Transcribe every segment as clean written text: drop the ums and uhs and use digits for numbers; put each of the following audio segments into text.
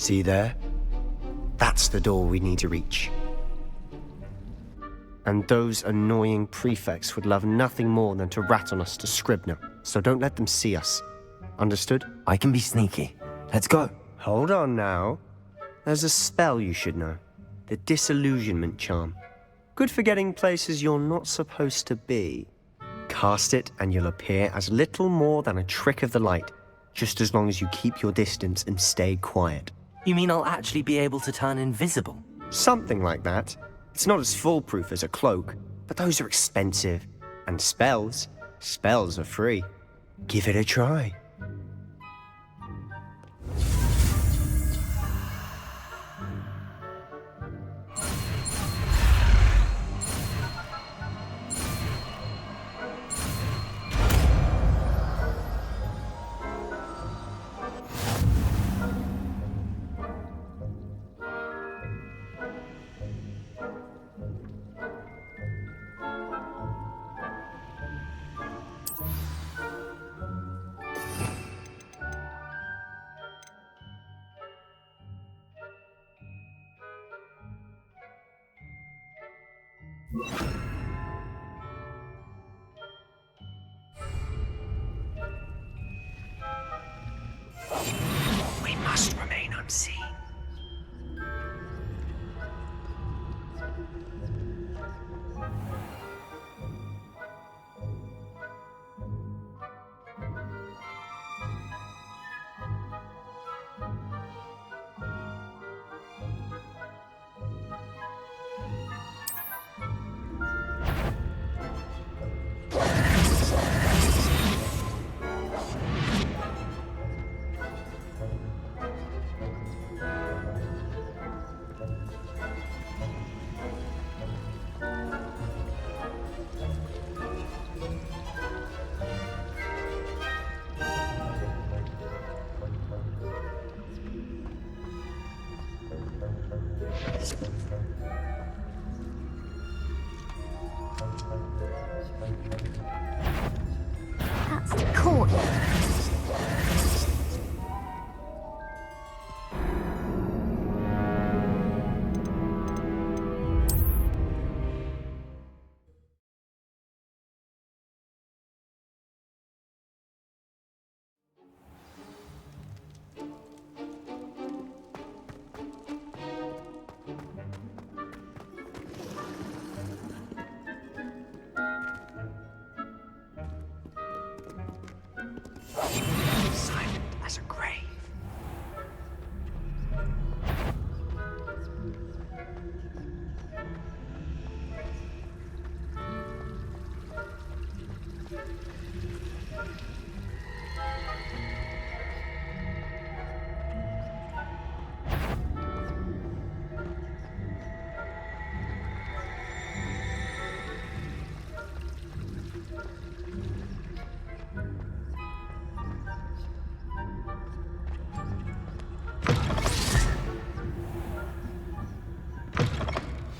See there? That's the door we need to reach. And those annoying prefects would love nothing more than to rat on us to Scribner, so don't let them see us. Understood? I can be sneaky. Let's go. Hold on now. There's a spell you should know. The Disillusionment Charm. Good for getting places you're not supposed to be. Cast it and you'll appear as little more than a trick of the light, just as long as you keep your distance and stay quiet. You mean I'll actually be able to turn invisible? Something like that. It's not as foolproof as a cloak, but those are expensive. And spells are free. Give it a try. We must remain unseen. That's the courtyard. Silent as a grave.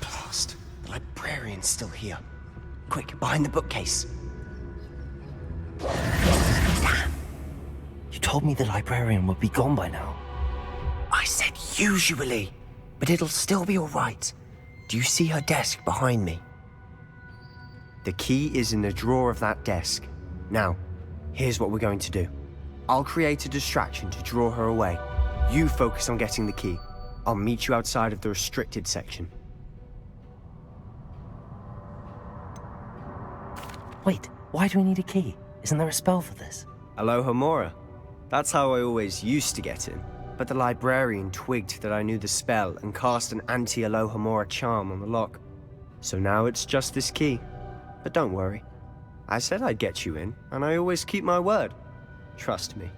Blast! The librarian's still here. Quick, behind the bookcase. Damn! You told me the librarian would be gone by now. I said usually, but it'll still be all right. Do you see her desk behind me? The key is in the drawer of that desk. Now, here's what we're going to do. I'll create a distraction to draw her away. You focus on getting the key. I'll meet you outside of the restricted section. Wait, why do we need a key? Isn't there a spell for this? Alohomora. That's how I always used to get in. But the librarian twigged that I knew the spell and cast an anti-Alohomora charm on the lock. So now it's just this key. But don't worry. I said I'd get you in, and I always keep my word. Trust me.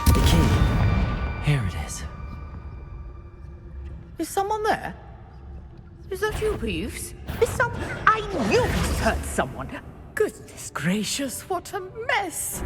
The key. Here it is. Is someone there? Is that you, Peeves? Is some... I knew I heard someone. Goodness gracious, what a mess.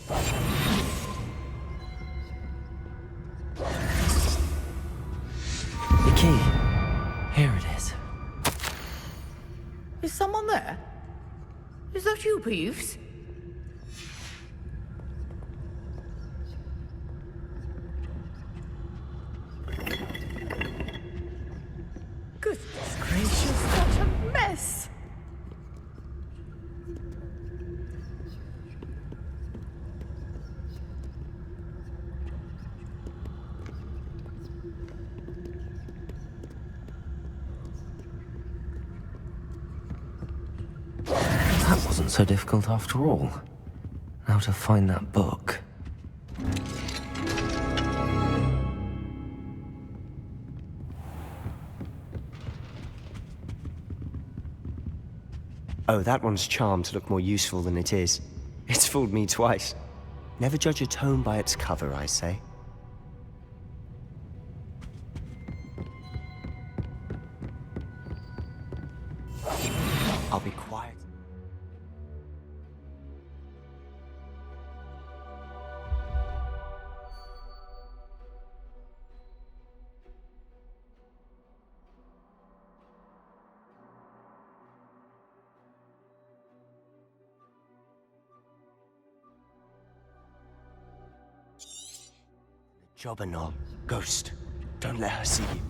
The key. Here it is. Is someone there? Is that you, Peeves? Goodness gracious, what a mess! That wasn't so difficult after all. Now to find that book. Oh, that one's charmed to look more useful than it is. It's fooled me twice. Never judge a tome by its cover, I say. I'll be quiet. Jobberknoll. Ghost. Don't let her see you.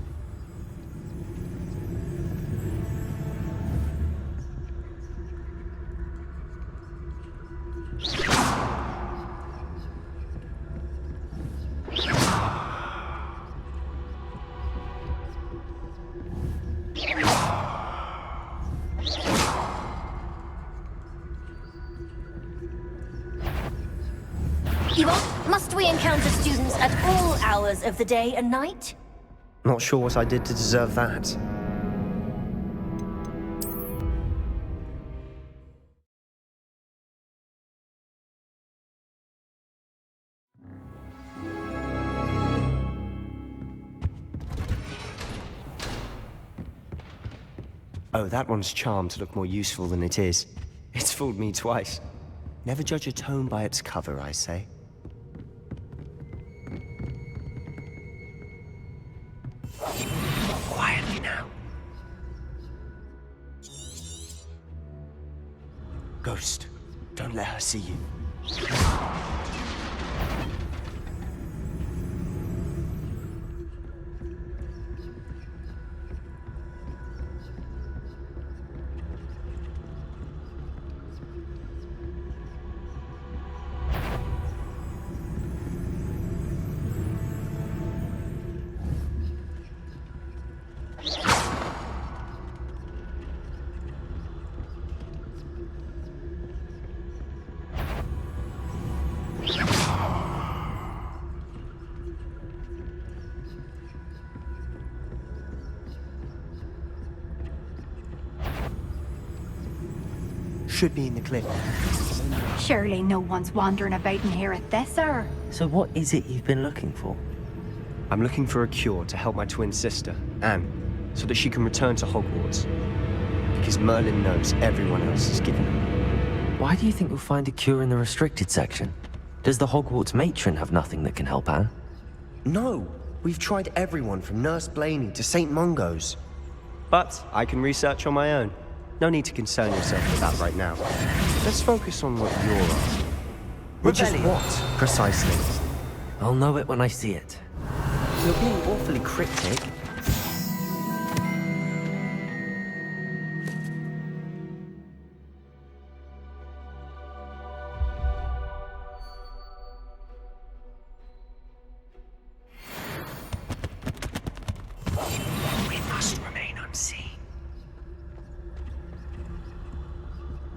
Ewok, must we encounter students at all hours of the day and night? Not sure what I did to deserve that. Oh, that one's charmed to look more useful than it is. It's fooled me twice. Never judge a tome by its cover, I say. Quietly now. Ghost, don't let her see you. Should be in the cliff. Surely no one's wandering about in here at this hour. So what is it you've been looking for? I'm looking for a cure to help my twin sister, Anne, so that she can return to Hogwarts. Because Merlin knows everyone else is giving up. Why do you think we'll find a cure in the restricted section? Does the Hogwarts matron have nothing that can help Anne? No! We've tried everyone from Nurse Blaney to St. Mungo's. But I can research on my own. No need to concern yourself with that right now. Let's focus on what you're after. Which is Rebellion. what, precisely? I'll know it when I see it. You're being awfully cryptic. We must remain unseen.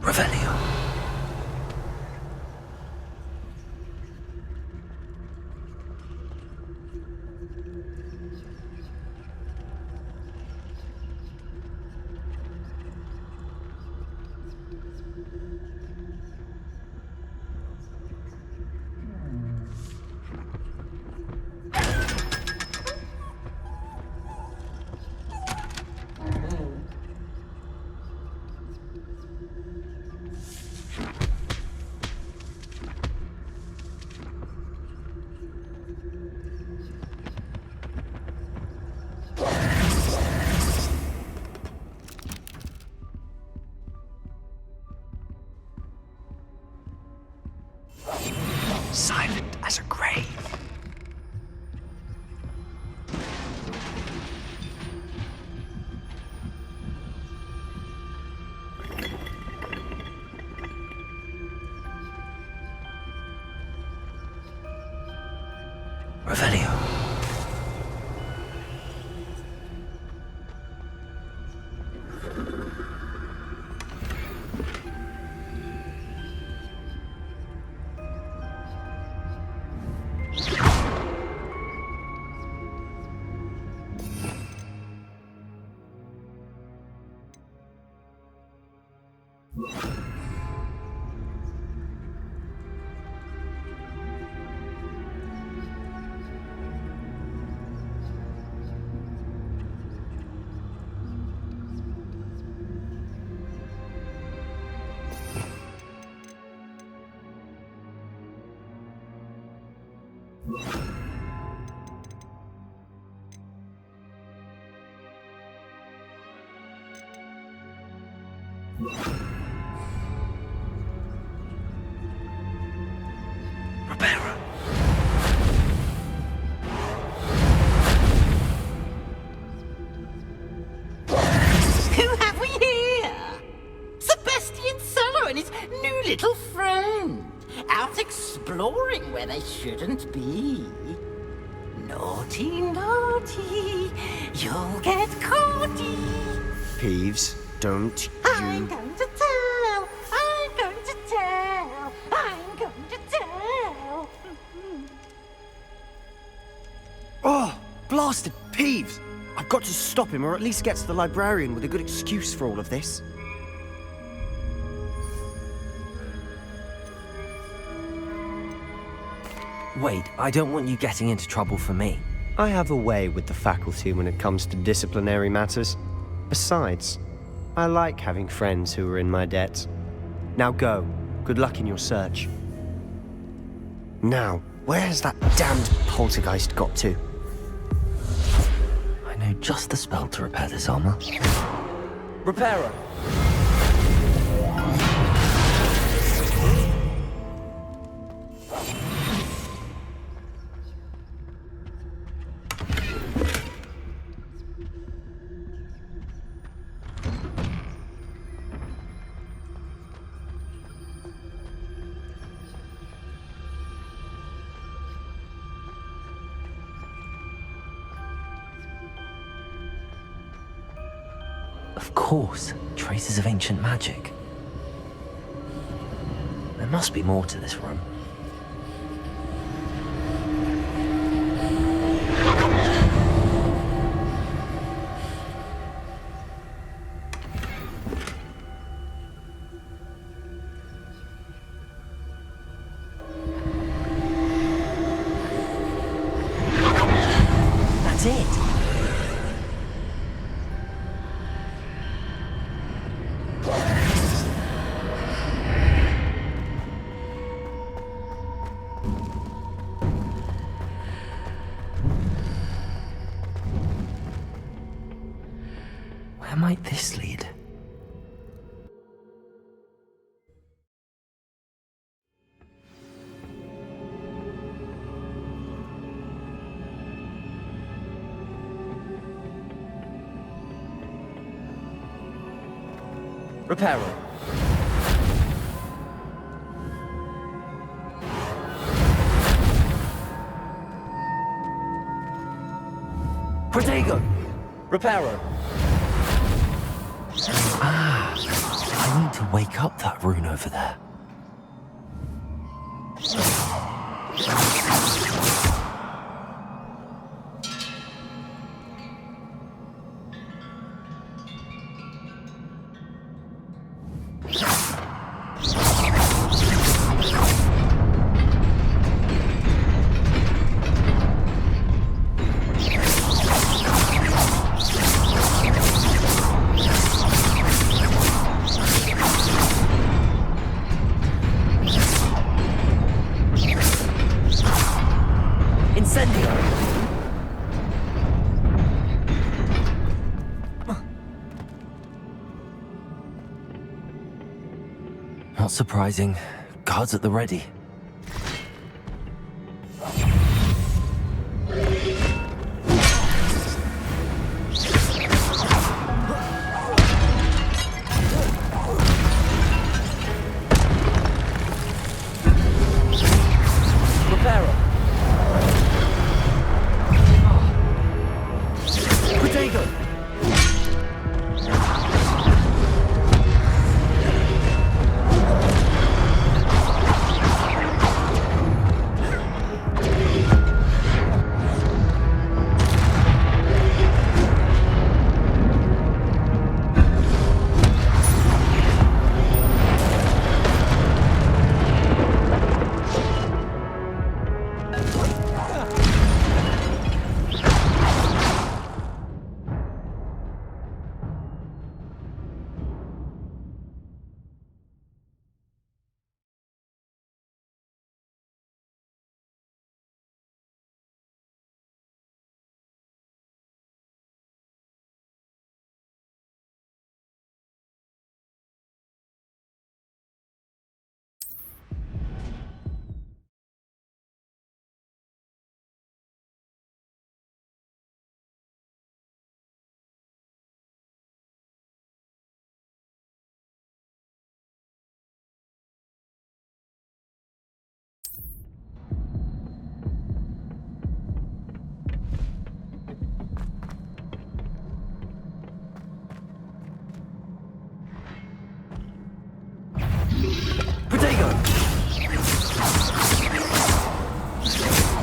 Revelio. Silent as a grave. Revelio. Ribera. Who have we here? Sebastian Sallow and his new little friend. Out exploring where they shouldn't be. Naughty, naughty. You'll get caughty. Peeves, don't I'm you... going to tell. I'm going to tell. I'm going to tell. Oh, blasted Peeves! I've got to stop him, or at least get to the librarian with a good excuse for all of this. Wait, I don't want you getting into trouble for me. I have a way with the faculty when it comes to disciplinary matters. Besides, I like having friends who are in my debt. Now go. Good luck in your search. Now, where has that damned poltergeist got to? I know just the spell to repair this armor. Reparo! Of course, traces of ancient magic. There must be more to this room. That's it! Where might this lead? Reparo. Protego! Reparo. I need to wake up that rune over there. Not surprising. Guards at the ready.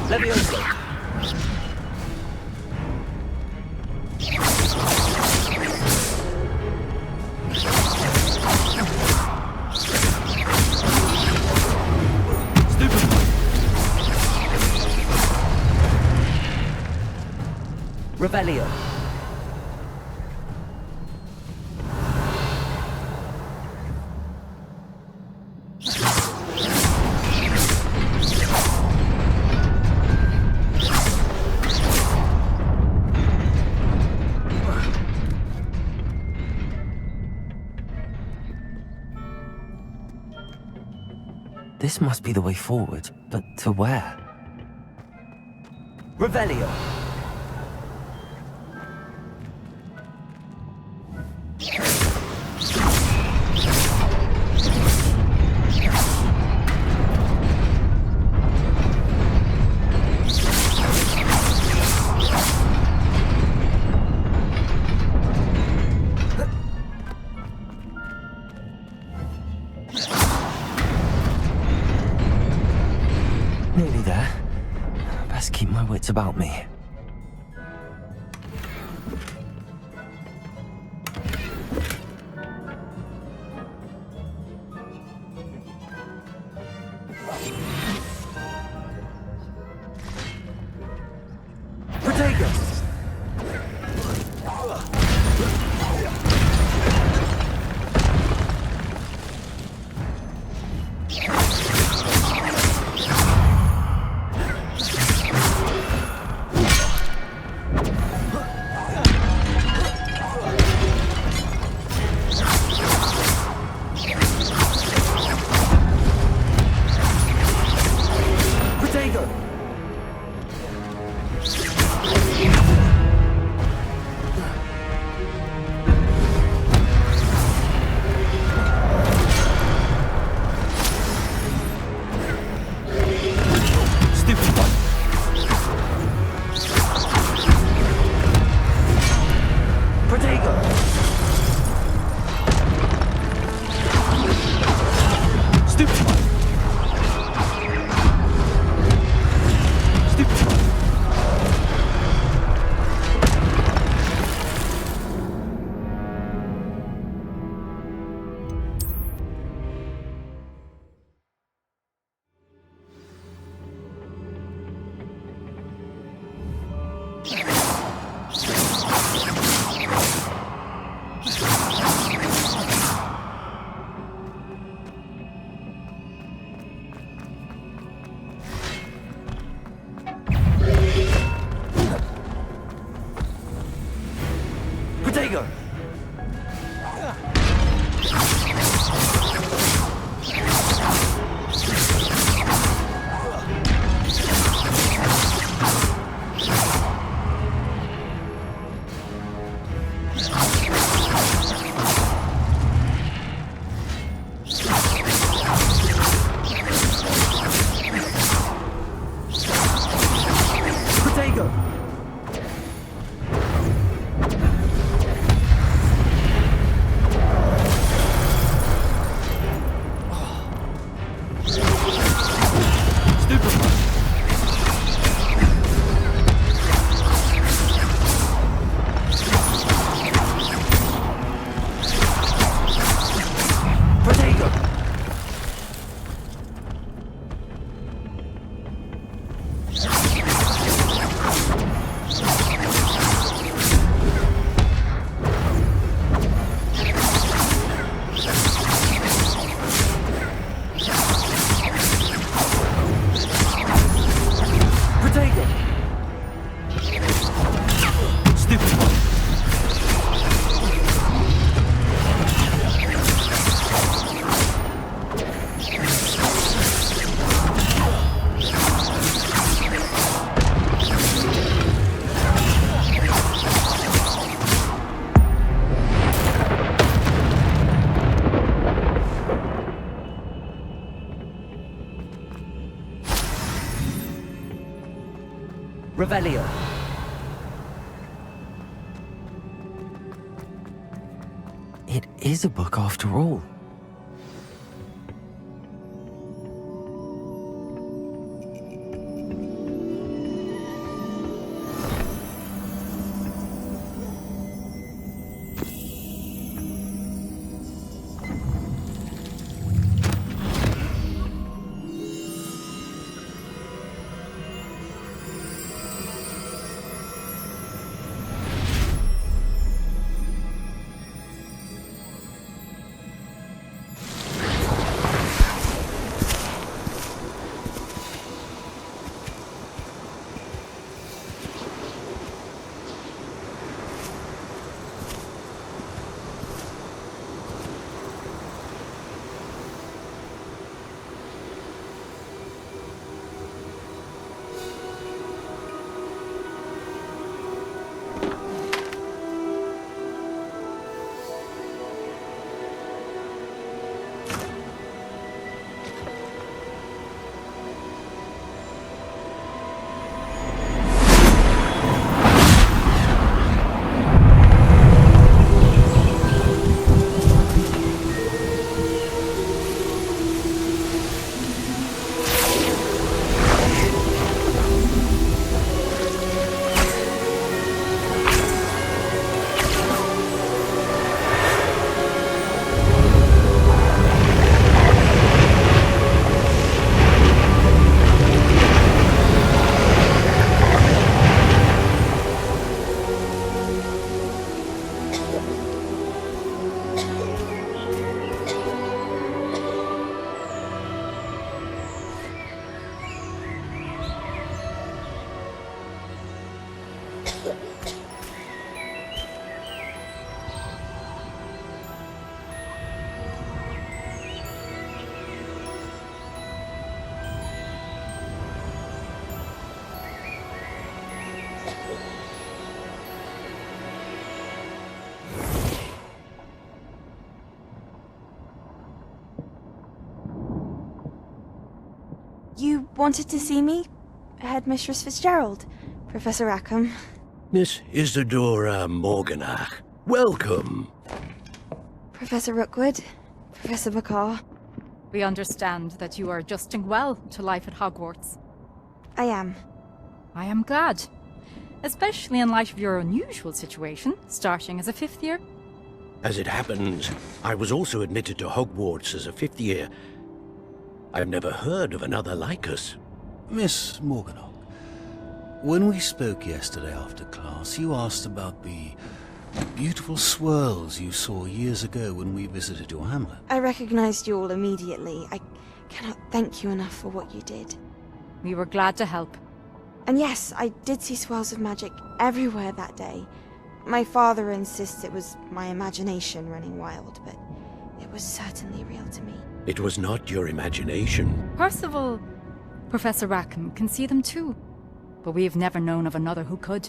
Levioso. Revelio. This must be the way forward, but to where? Revelio. Nearly there. Best keep my wits about me. Protego. Protego. Protego. Revelio. It is a book after all. You wanted to see me? Headmistress Fitzgerald, Professor Rackham. Miss Isadora Morganach, welcome. Professor Rookwood, Professor Bakar. We understand that you are adjusting well to life at Hogwarts. I am. I am glad. Especially in light of your unusual situation, starting as a 5th year. As it happens, I was also admitted to Hogwarts as a 5th year. I've never heard of another like us. Miss Morganach, when we spoke yesterday after class, you asked about the beautiful swirls you saw years ago when we visited your hamlet. I recognized you all immediately. I cannot thank you enough for what you did. We were glad to help. And yes, I did see swirls of magic everywhere that day. My father insists it was my imagination running wild, but it was certainly real to me. It was not your imagination. Percival, Professor Rackham can see them too. But we have never known of another who could.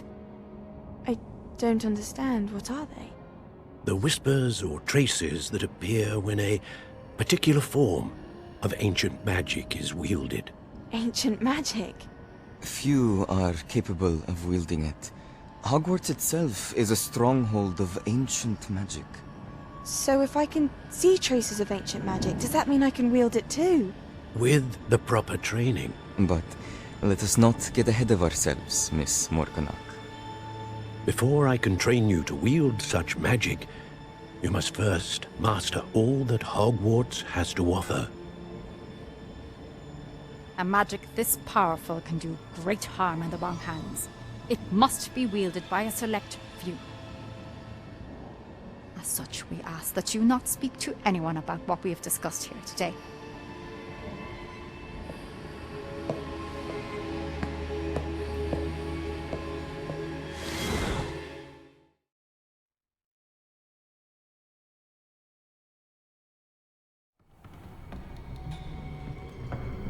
I don't understand. What are they? The whispers or traces that appear when a particular form of ancient magic is wielded. Ancient magic? Few are capable of wielding it. Hogwarts itself is a stronghold of ancient magic. So if I can see traces of ancient magic, does that mean I can wield it too? With the proper training. But let us not get ahead of ourselves, Miss Morganach. Before I can train you to wield such magic, you must first master all that Hogwarts has to offer. A magic this powerful can do great harm in the wrong hands. It must be wielded by a select few. As such, we ask that you not speak to anyone about what we have discussed here today.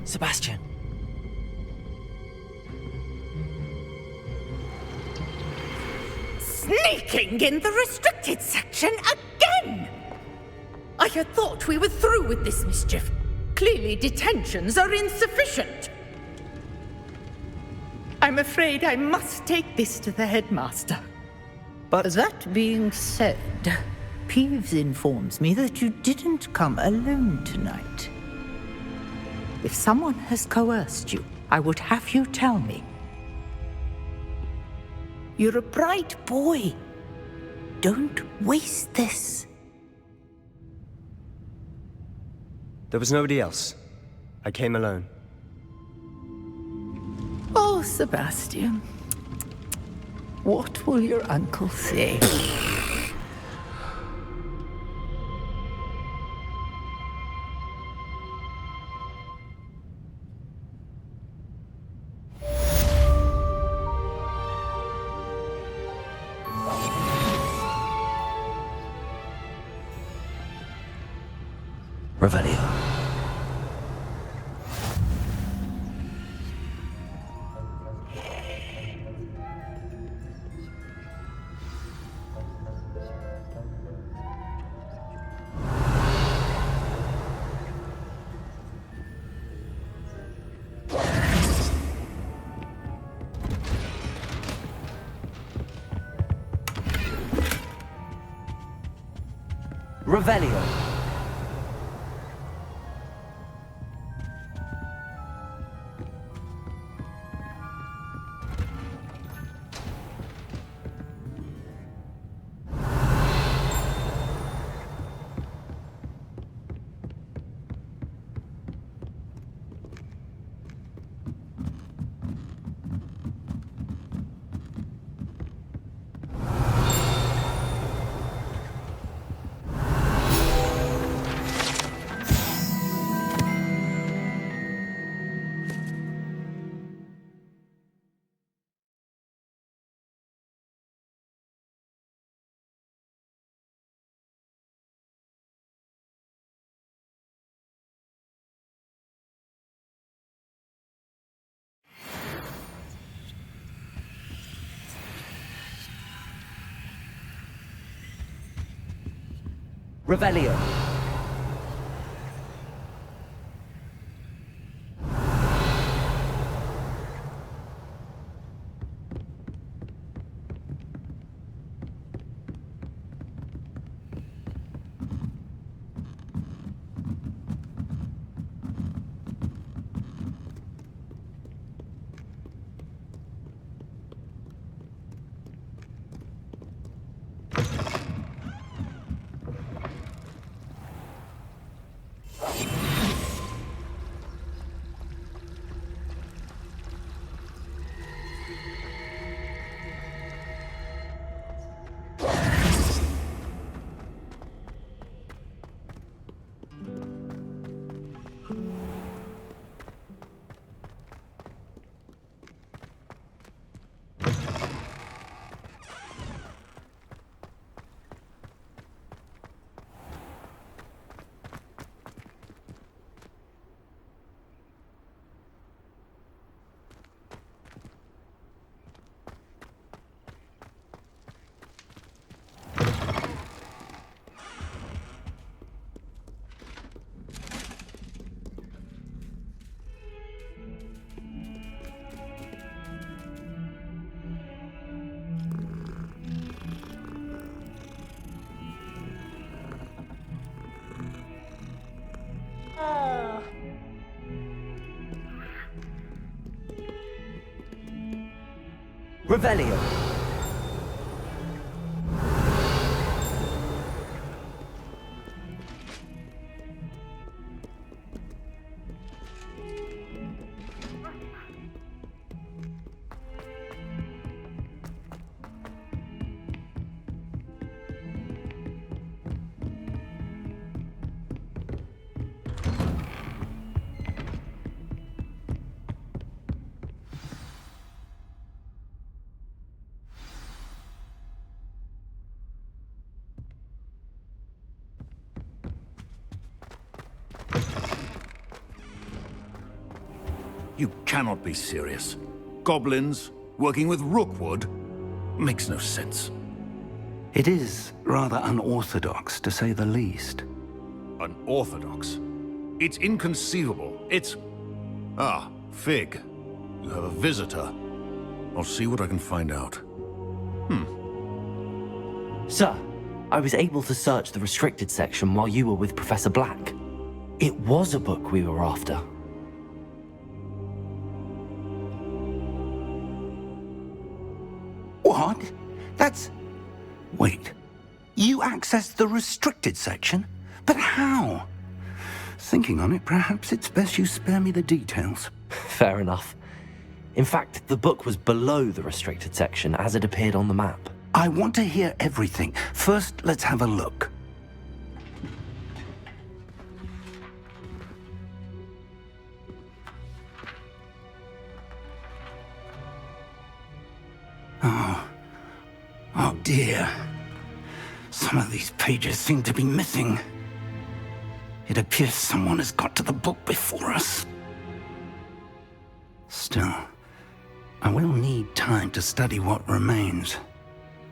Sebastian. Sneaking in the restricted section again! I had thought we were through with this mischief. Clearly detentions are insufficient. I'm afraid I must take this to the headmaster. But that being said, Peeves informs me that you didn't come alone tonight. If someone has coerced you, I would have you tell me. You're a bright boy. Don't waste this. There was nobody else. I came alone. Oh, Sebastian. What will your uncle say? Revelio. Revelio. Revelio. Revelio. You cannot be serious. Goblins working with Rookwood? Makes no sense. It is rather unorthodox, to say the least. Unorthodox? It's inconceivable. It's... Ah, Fig. You have a visitor. I'll see what I can find out. Sir, I was able to search the restricted section while you were with Professor Black. It was a book we were after. What? That's... Wait. You accessed the restricted section? But how? Thinking on it, perhaps it's best you spare me the details. Fair enough. In fact, the book was below the restricted section as it appeared on the map. I want to hear everything. First, let's have a look. Oh dear. Some of these pages seem to be missing. It appears someone has got to the book before us. Still, I will need time to study what remains.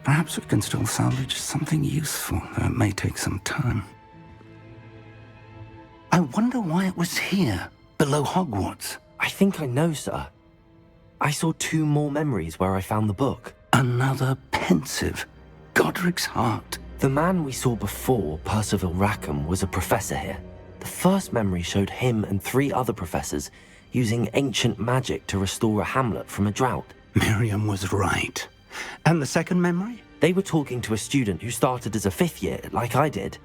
Perhaps we can still salvage something useful, though it may take some time. I wonder why it was here, below Hogwarts. I think I know, sir. I saw 2 more memories where I found the book. Another pensive. Godric's heart. The man we saw before, Percival Rackham, was a professor here. The first memory showed him and 3 other professors using ancient magic to restore a hamlet from a drought. Miriam was right. And the second memory? They were talking to a student who started as a 5th year, like I did.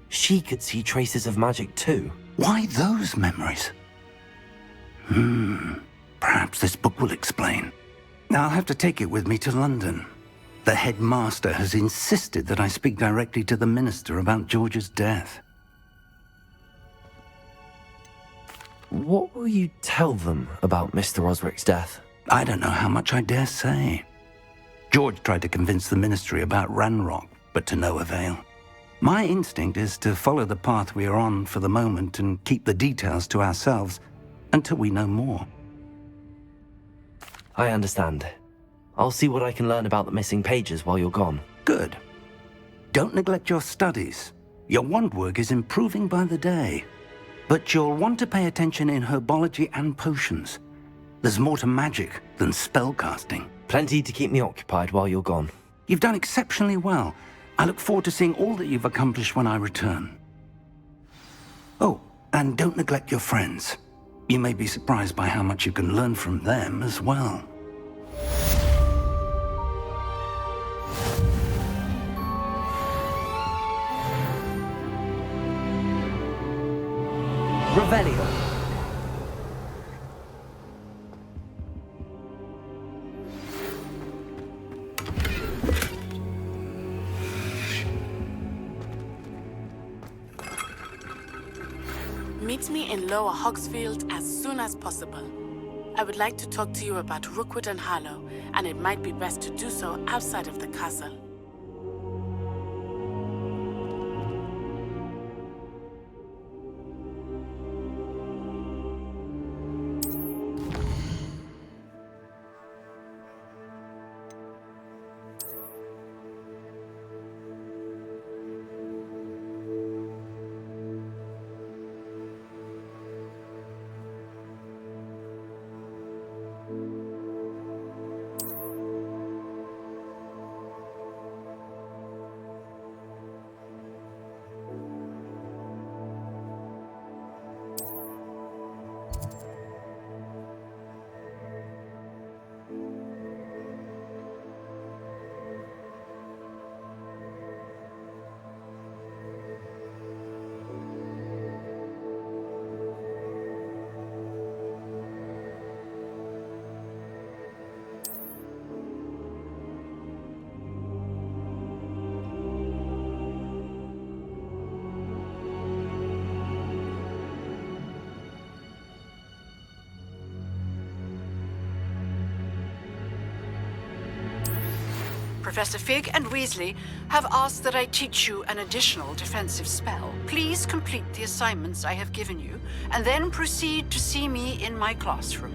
She could see traces of magic too. Why those memories? Perhaps this book will explain. I'll have to take it with me to London. The headmaster has insisted that I speak directly to the minister about George's death. What will you tell them about Mr. Osric's death? I don't know how much I dare say. George tried to convince the ministry about Ranrock, but to no avail. My instinct is to follow the path we are on for the moment and keep the details to ourselves until we know more. I understand. I'll see what I can learn about the missing pages while you're gone. Good. Don't neglect your studies. Your wand work is improving by the day. But you'll want to pay attention in herbology and potions. There's more to magic than spellcasting. Plenty to keep me occupied while you're gone. You've done exceptionally well. I look forward to seeing all that you've accomplished when I return. Oh, and don't neglect your friends. You may be surprised by how much you can learn from them as well. Revelio. Meet me in Lower Hogsfield as soon as possible. I would like to talk to you about Rookwood and Harlow, and it might be best to do so outside of the castle. Professor Fig and Weasley have asked that I teach you an additional defensive spell. Please complete the assignments I have given you, and then proceed to see me in my classroom.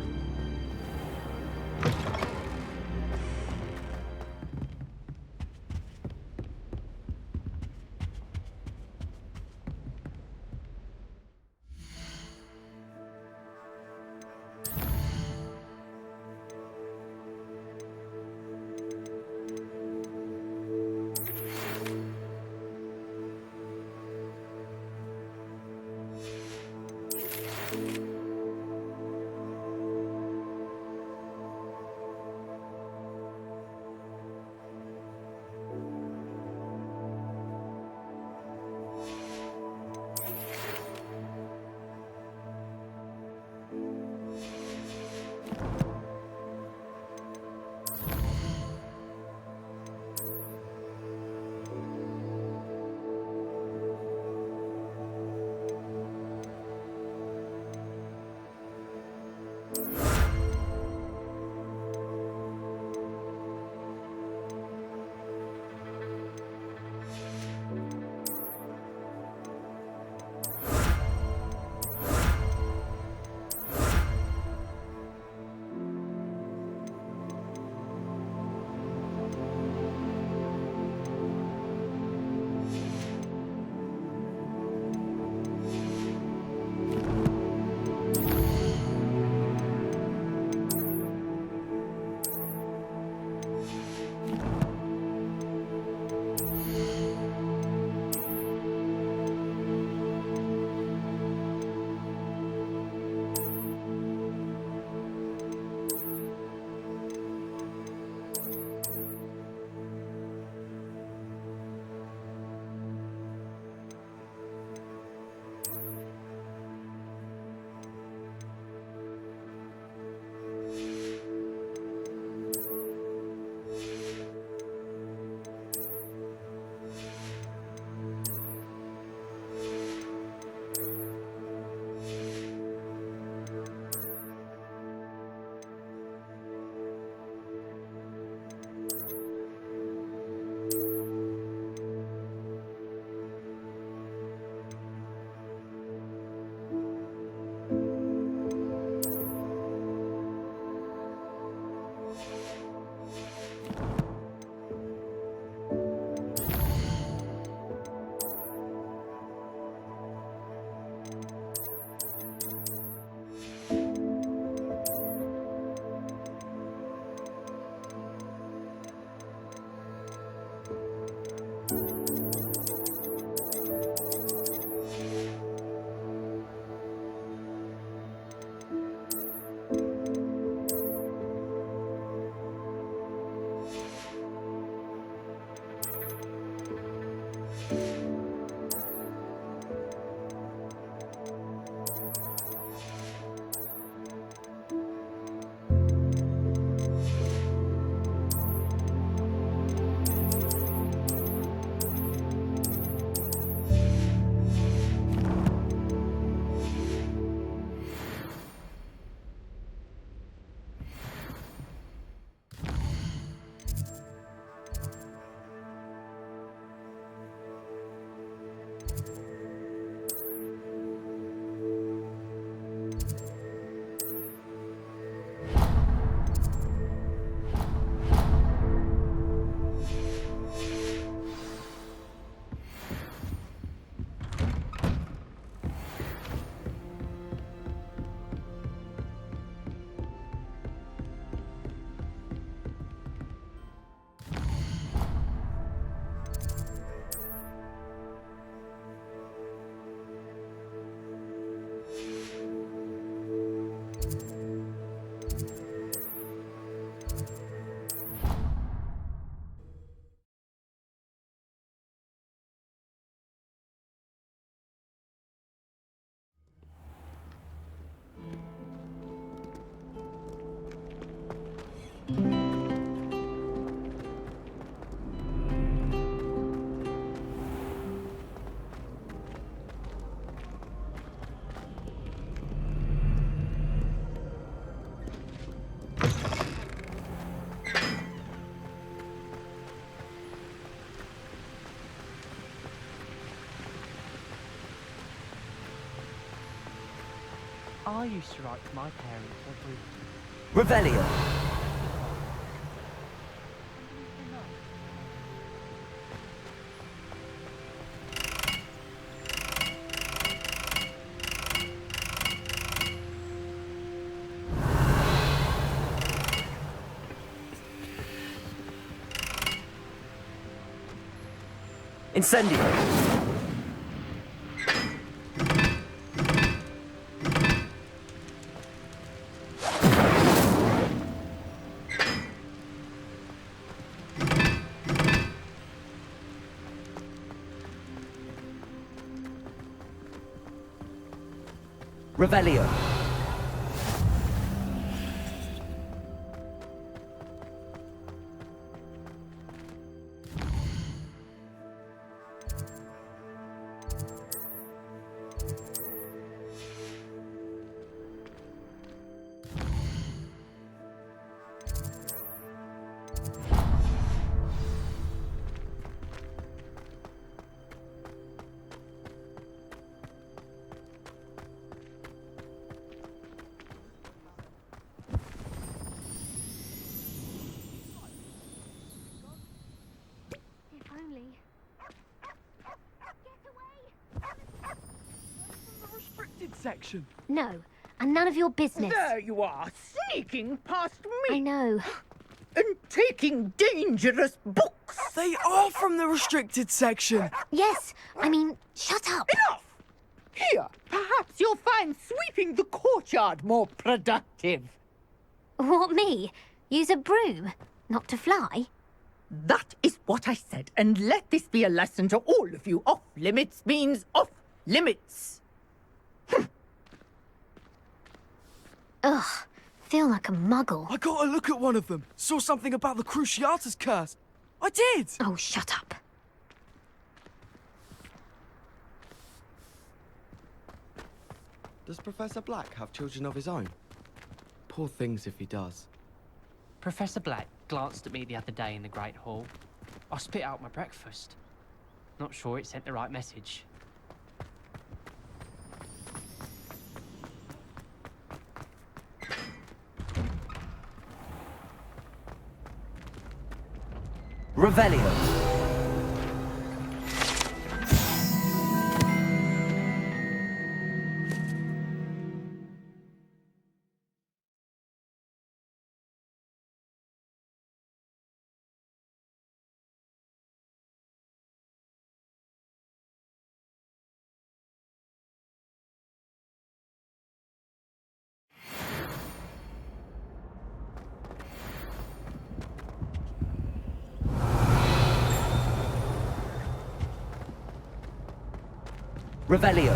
I used to write to my parents every... Revelio. Incendio. Revelio. If only. Restricted section. No, and none of your business. There you are, sneaking past me. I know. And taking dangerous books. They are from the restricted section. Yes, I mean, shut up. Enough! Here, perhaps you'll find sweeping the courtyard more productive. What, me? Use a broom? Not to fly? That is what I said, and let this be a lesson to all of you. Off limits means off limits. Ugh, feel like a muggle. I got a look at one of them. Saw something about the Cruciatus curse. I did! Oh, shut up. Does Professor Black have children of his own? Poor things if he does. Professor Black glanced at me the other day in the Great Hall. I spit out my breakfast. Not sure it sent the right message. Revelio. Revelio.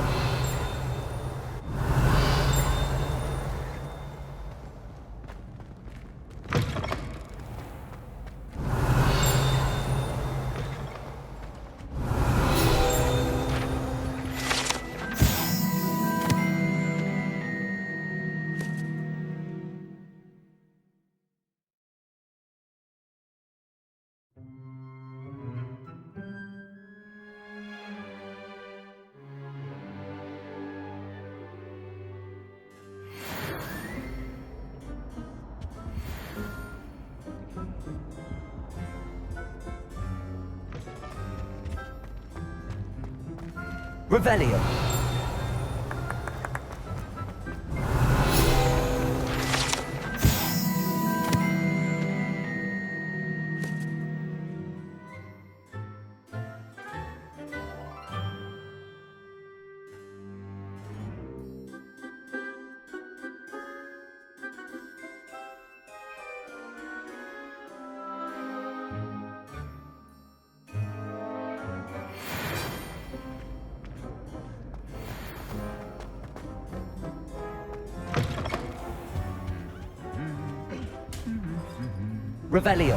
Revelio. Revelio.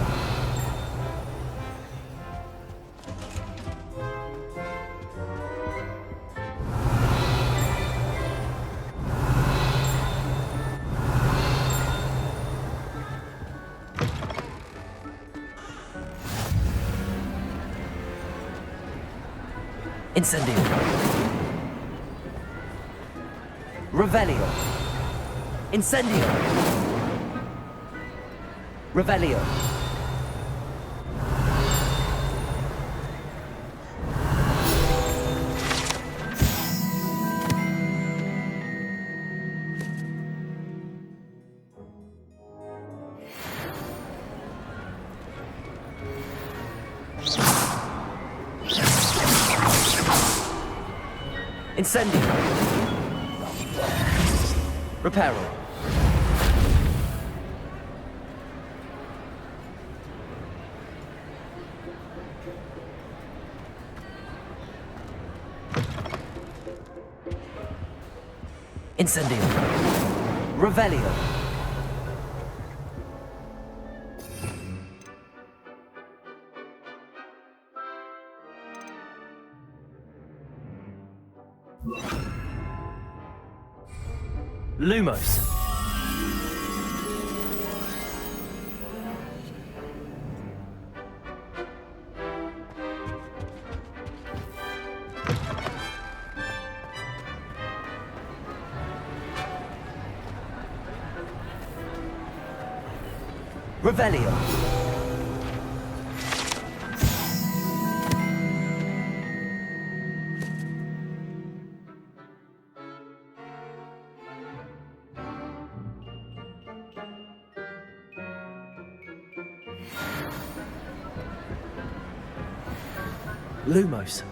Incendio. Revelio. Incendio! Revelio! Incendio! Reparo! Incendio! Revelio! Lumos! Revelio! Lumos.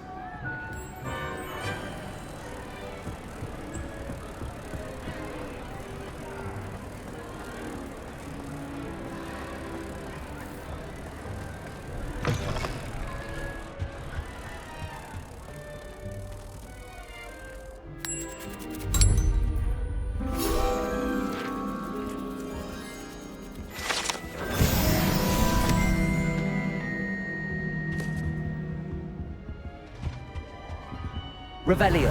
Revelio.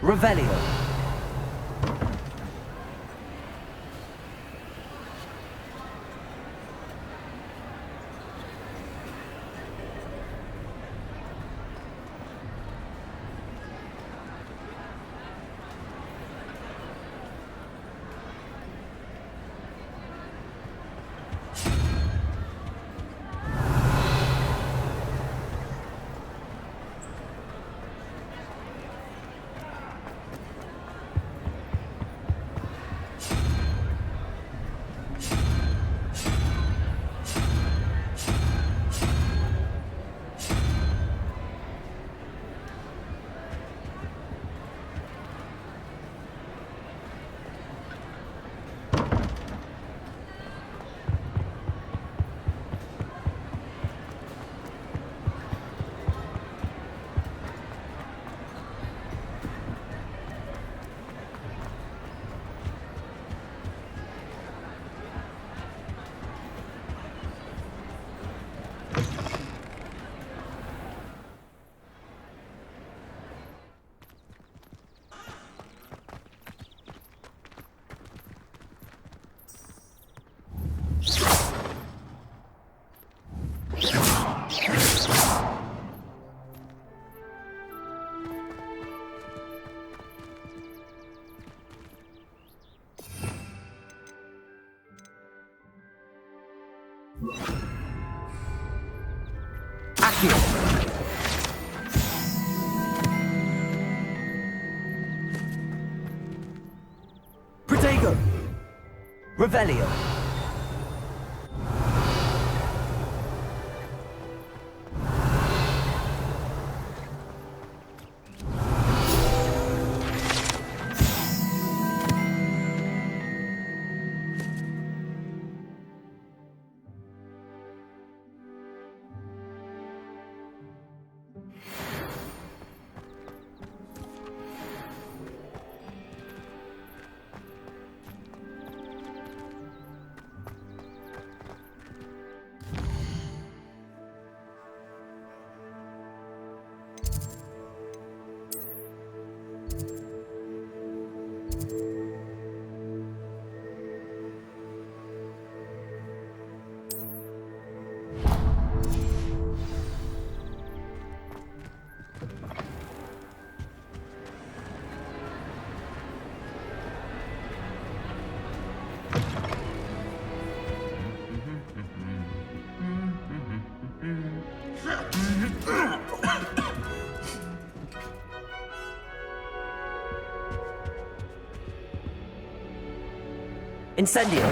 Revelio. Accio. Revelio. Incendio.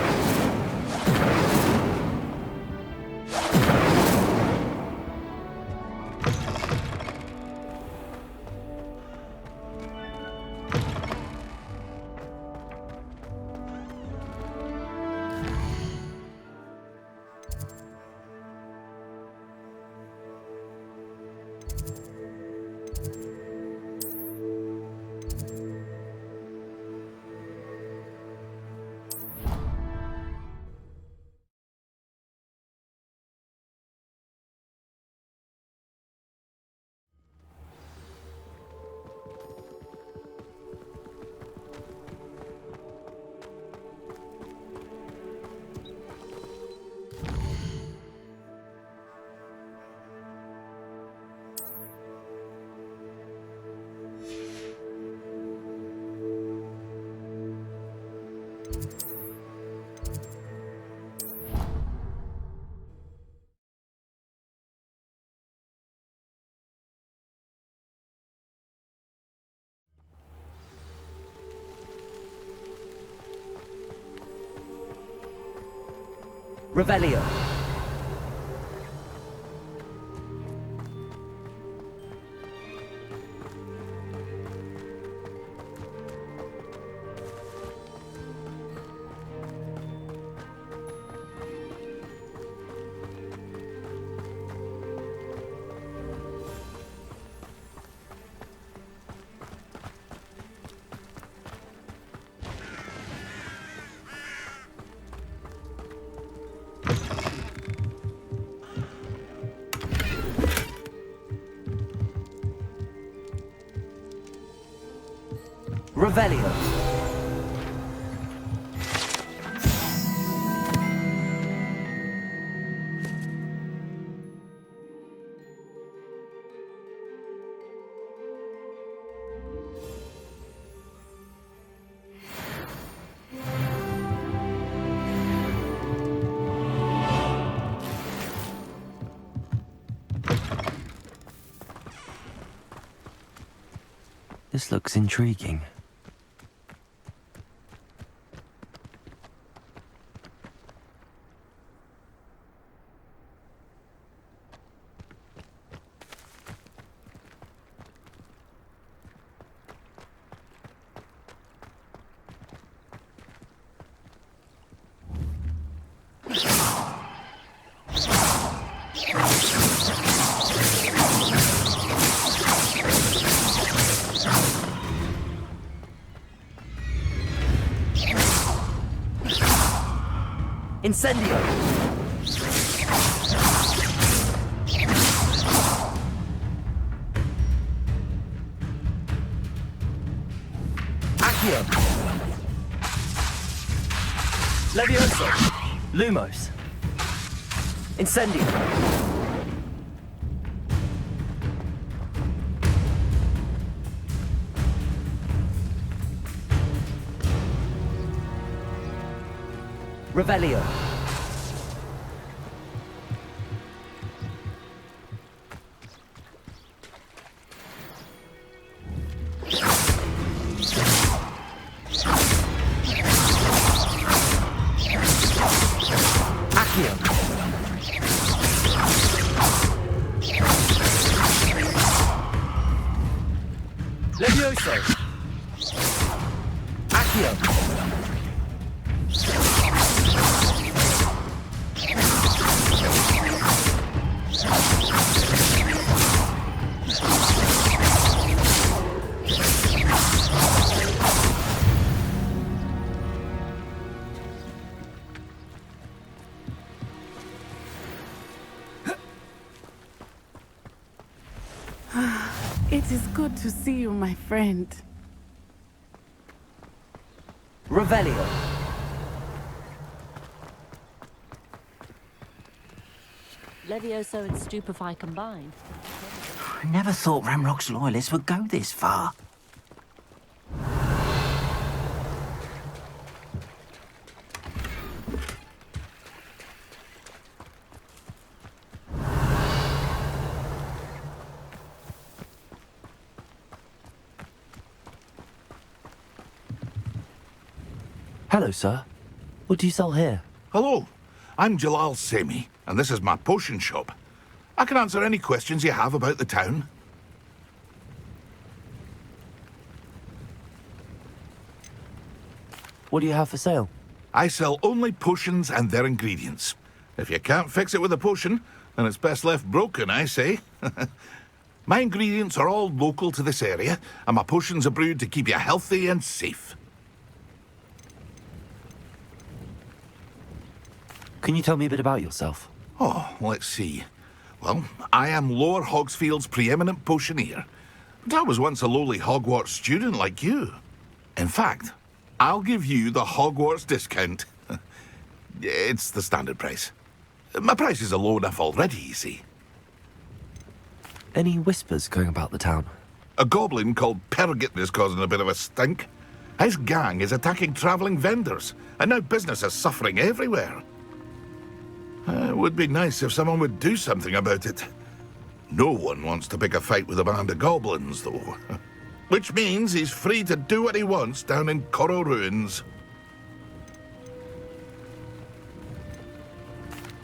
Revelio. Revelio. This looks intriguing. Incendio! Accio! Levioso! Lumos! Incendio! Revelio. Levioso! Accio! It is good to see you, my friend. Revelio. Levioso and Stupefy combined. I never thought Ramrock's loyalists would go this far. Hello, sir. What do you sell here? Hello, I'm Jalal Semi, and this is my potion shop. I can answer any questions you have about the town. What do you have for sale? I sell only potions and their ingredients. If you can't fix it with a potion, then it's best left broken, I say. My ingredients are all local to this area, and my potions are brewed to keep you healthy and safe. Can you tell me a bit about yourself? Oh, let's see. Well, I am Lower Hogsfield's preeminent potioneer. But I was once a lowly Hogwarts student like you. In fact, I'll give you the Hogwarts discount. It's the standard price. My prices are low enough already, you see. Any whispers going about the town? A goblin called Pergit is causing a bit of a stink. His gang is attacking travelling vendors, and now business is suffering everywhere. It would be nice if someone would do something about it. No one wants to pick a fight with a band of goblins, though. Which means he's free to do what he wants down in Coral Ruins.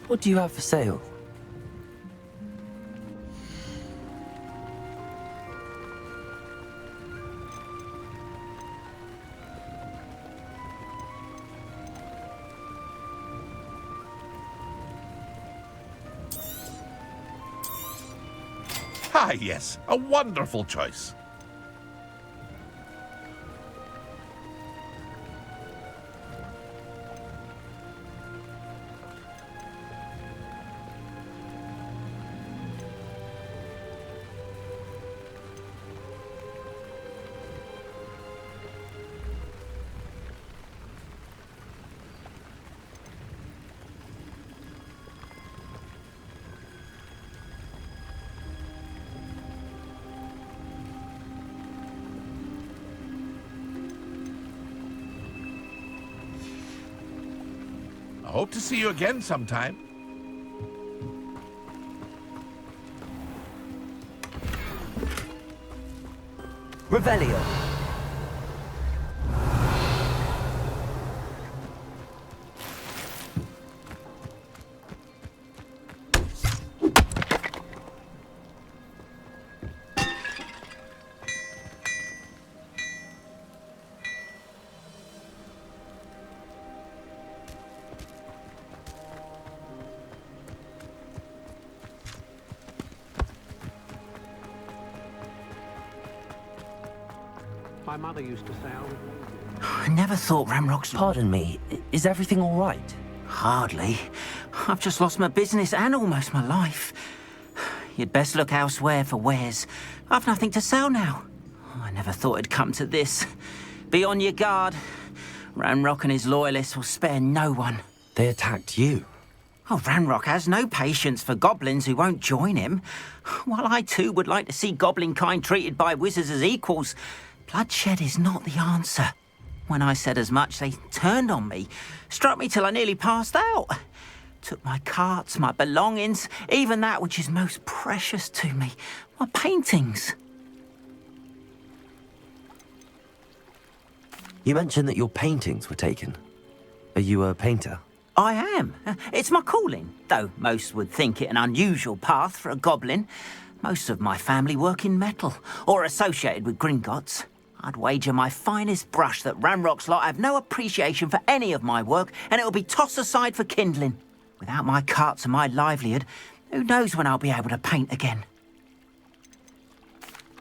What do you have for sale? Ah, yes, a wonderful choice. I hope to see you again sometime. Revelio. My mother used to say I never thought Ramrock's... Pardon me, is everything all right? Hardly. I've just lost my business and almost my life. You'd best look elsewhere for wares. I've nothing to sell now. I never thought it'd come to this. Be on your guard. Ranrock and his loyalists will spare no one. They attacked you? Oh, Ranrock has no patience for goblins who won't join him. While I too would like to see goblin kind treated by wizards as equals, bloodshed is not the answer. When I said as much, they turned on me, struck me till I nearly passed out. Took my carts, my belongings, even that which is most precious to me, my paintings. You mentioned that your paintings were taken. Are you a painter? I am. It's my calling, though most would think it an unusual path for a goblin. Most of my family work in metal, or associated with Gringotts. I'd wager my finest brush that Ranrock's lot have no appreciation for any of my work, and it'll be tossed aside for kindling. Without my carts and my livelihood, who knows when I'll be able to paint again?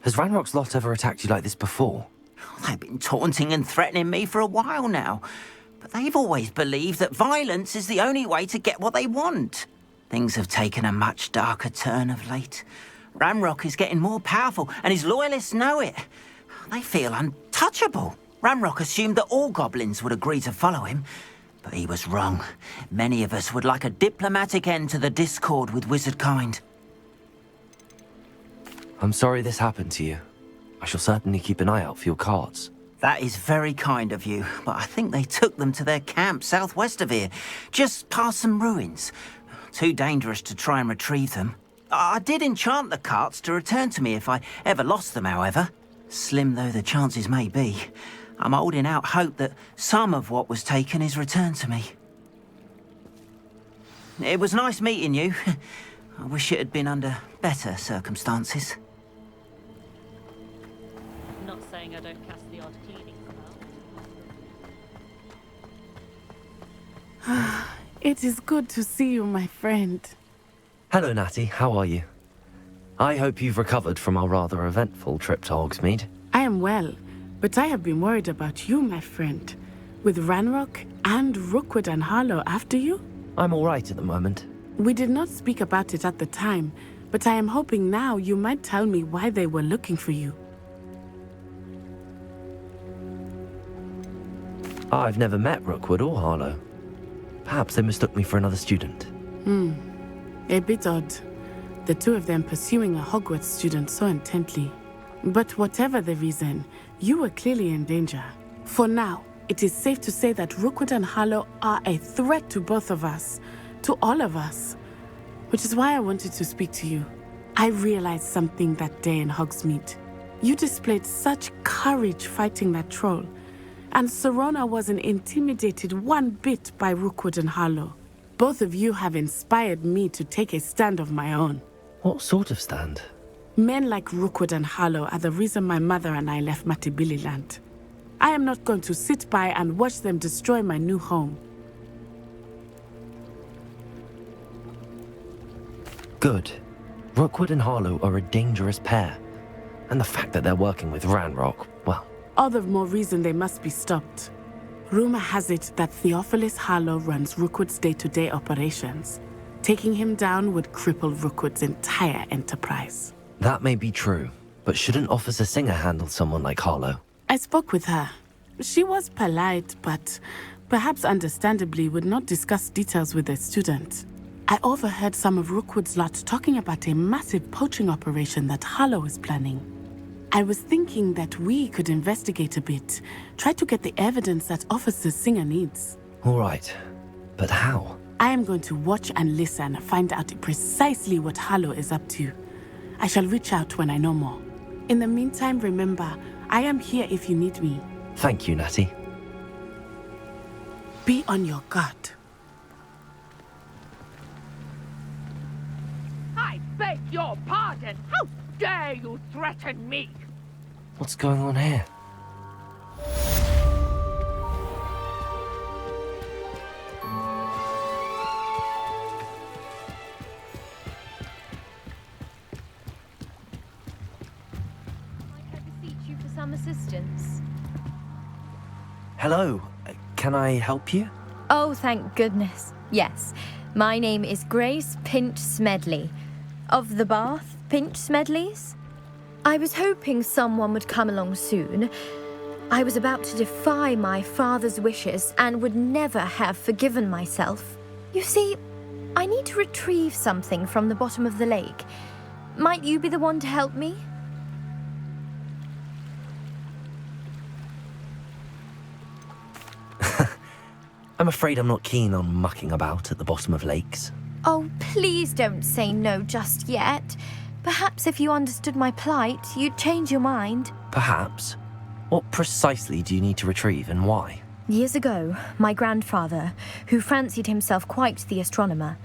Has Ranrock's lot ever attacked you like this before? They've been taunting and threatening me for a while now, but they've always believed that violence is the only way to get what they want. Things have taken a much darker turn of late. Ranrock is getting more powerful, and his loyalists know it. They feel untouchable. Ranrock assumed that all goblins would agree to follow him, but he was wrong. Many of us would like a diplomatic end to the discord with wizard kind. I'm sorry this happened to you. I shall certainly keep an eye out for your carts. That is very kind of you, but I think they took them to their camp southwest of here, just past some ruins. Too dangerous to try and retrieve them. I did enchant the carts to return to me if I ever lost them, however. Slim though the chances may be, I'm holding out hope that some of what was taken is returned to me. It was nice meeting you. I wish it had been under better circumstances. Not saying I don't cast the odd cleaning spell. It is good to see you, my friend. Hello, Natty. How are you? I hope you've recovered from our rather eventful trip to Hogsmeade. I am well, but I have been worried about you, my friend. With Ranrock and Rookwood and Harlow after you? I'm all right at the moment. We did not speak about it at the time, but I am hoping now you might tell me why they were looking for you. I've never met Rookwood or Harlow. Perhaps they mistook me for another student. A bit odd. The two of them pursuing a Hogwarts student so intently. But whatever the reason, you were clearly in danger. For now, it is safe to say that Rookwood and Harlow are a threat to both of us, to all of us. Which is why I wanted to speak to you. I realized something that day in Hogsmeade. You displayed such courage fighting that troll, and Serona wasn't intimidated one bit by Rookwood and Harlow. Both of you have inspired me to take a stand of my own. What sort of stand? Men like Rookwood and Harlow are the reason my mother and I left Matibili land. I am not going to sit by and watch them destroy my new home. Good. Rookwood and Harlow are a dangerous pair. And the fact that they're working with Ranrock, well... All the more reason they must be stopped. Rumor has it that Theophilus Harlow runs Rookwood's day-to-day operations. Taking him down would cripple Rookwood's entire enterprise. That may be true, but shouldn't Officer Singer handle someone like Harlow? I spoke with her. She was polite, but perhaps understandably would not discuss details with a student. I overheard some of Rookwood's lot talking about a massive poaching operation that Harlow is planning. I was thinking that we could investigate a bit, try to get the evidence that Officer Singer needs. All right, but how? I am going to watch and listen, find out precisely what Harlow is up to. I shall reach out when I know more. In the meantime, remember, I am here if you need me. Thank you, Natty. Be on your guard. I beg your pardon! How dare you threaten me? What's going on here? You for some assistance. Hello, can I help you? Oh, thank goodness. Yes. My name is Grace Pinch Smedley. Of the Bath Pinch Smedleys? I was hoping someone would come along soon. I was about to defy my father's wishes and would never have forgiven myself. You see, I need to retrieve something from the bottom of the lake. Might you be the one to help me? I'm afraid I'm not keen on mucking about at the bottom of lakes. Oh, please don't say no just yet. Perhaps if you understood my plight, you'd change your mind. Perhaps. What precisely do you need to retrieve and why? Years ago, my grandfather, who fancied himself quite the astronomer,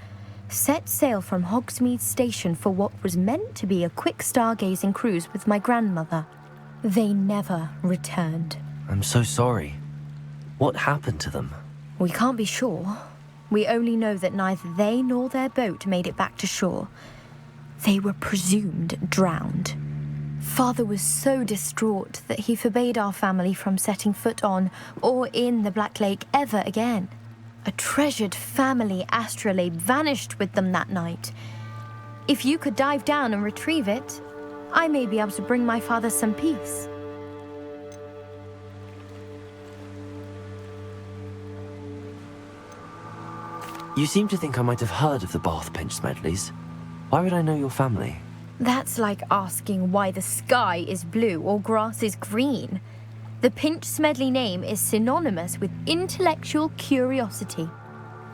set sail from Hogsmeade Station for what was meant to be a quick stargazing cruise with my grandmother. They never returned. I'm so sorry. What happened to them? We can't be sure. We only know that neither they nor their boat made it back to shore. They were presumed drowned. Father was so distraught that he forbade our family from setting foot on or in the Black Lake ever again. A treasured family astrolabe vanished with them that night. If you could dive down and retrieve it, I may be able to bring my father some peace. You seem to think I might have heard of the Bath Pinch Smedleys. Why would I know your family? That's like asking why the sky is blue or grass is green. The Pinch Smedley name is synonymous with intellectual curiosity.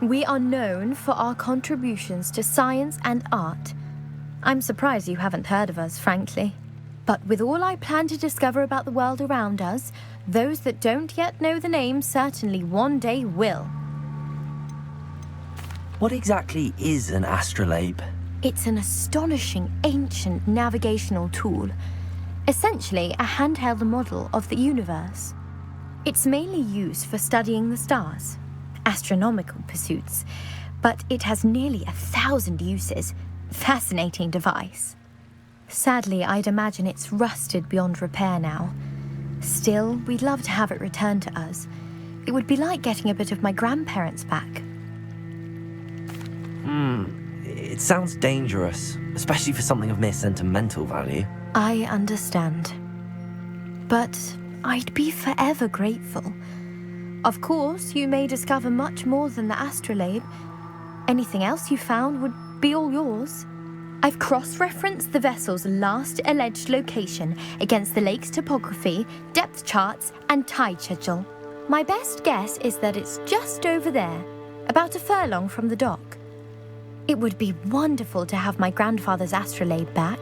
We are known for our contributions to science and art. I'm surprised you haven't heard of us, frankly. But with all I plan to discover about the world around us, those that don't yet know the name certainly one day will. What exactly is an astrolabe? It's an astonishing ancient navigational tool, essentially a handheld model of the universe. It's mainly used for studying the stars, astronomical pursuits, but it has nearly 1,000 uses. Fascinating device. Sadly, I'd imagine it's rusted beyond repair now. Still, we'd love to have it returned to us. It would be like getting a bit of my grandparents back. It sounds dangerous, especially for something of mere sentimental value. I understand. But I'd be forever grateful. Of course, you may discover much more than the astrolabe. Anything else you found would be all yours. I've cross-referenced the vessel's last alleged location against the lake's topography, depth charts, and tide schedule. My best guess is that it's just over there, about a furlong from the dock. It would be wonderful to have my grandfather's astrolabe back.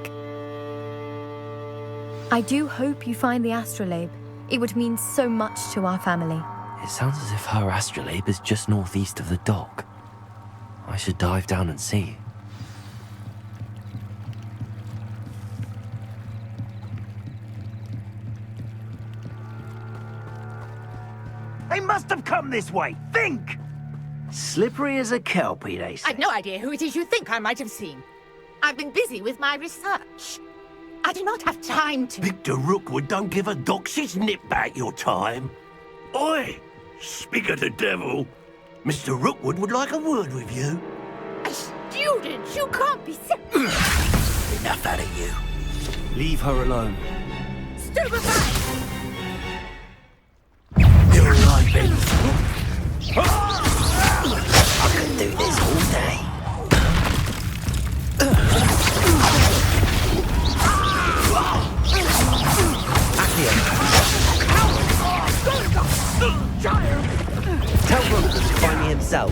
I do hope you find the astrolabe. It would mean so much to our family. It sounds as if her astrolabe is just northeast of the dock. I should dive down and see. They must have come this way. Think! Slippery as a kelpie, they say. I've no idea who it is you think I might have seen. I've been busy with my research. I do not have time to... Victor Rookwood don't give a doxy's nip back your time. Oi! Speak of the devil. Mr. Rookwood would like a word with you. A student? You can't be sick. Enough out of you. Leave her alone. Stupefy! You're right, Ben. I could do this all day. Tell Rookwood to find me himself.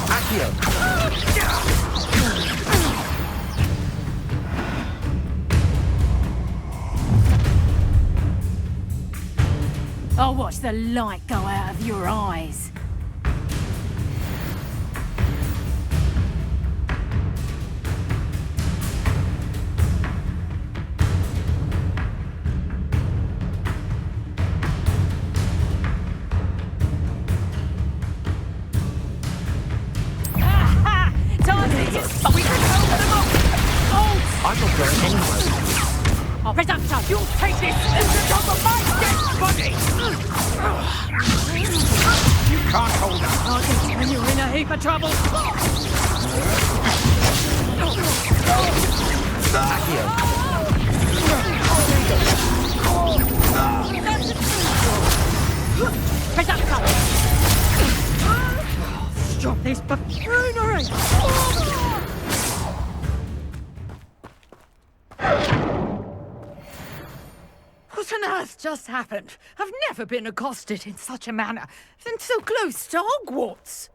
Accio! I'll watch the light go out of your eyes. I'm not going anywhere. Presumption, you'll take this on the top of my dead body! You can't hold us. When you're in a heap of trouble! Presumption! Stop this buffoonery! What on earth just happened? I've never been accosted in such a manner, and so close to Hogwarts.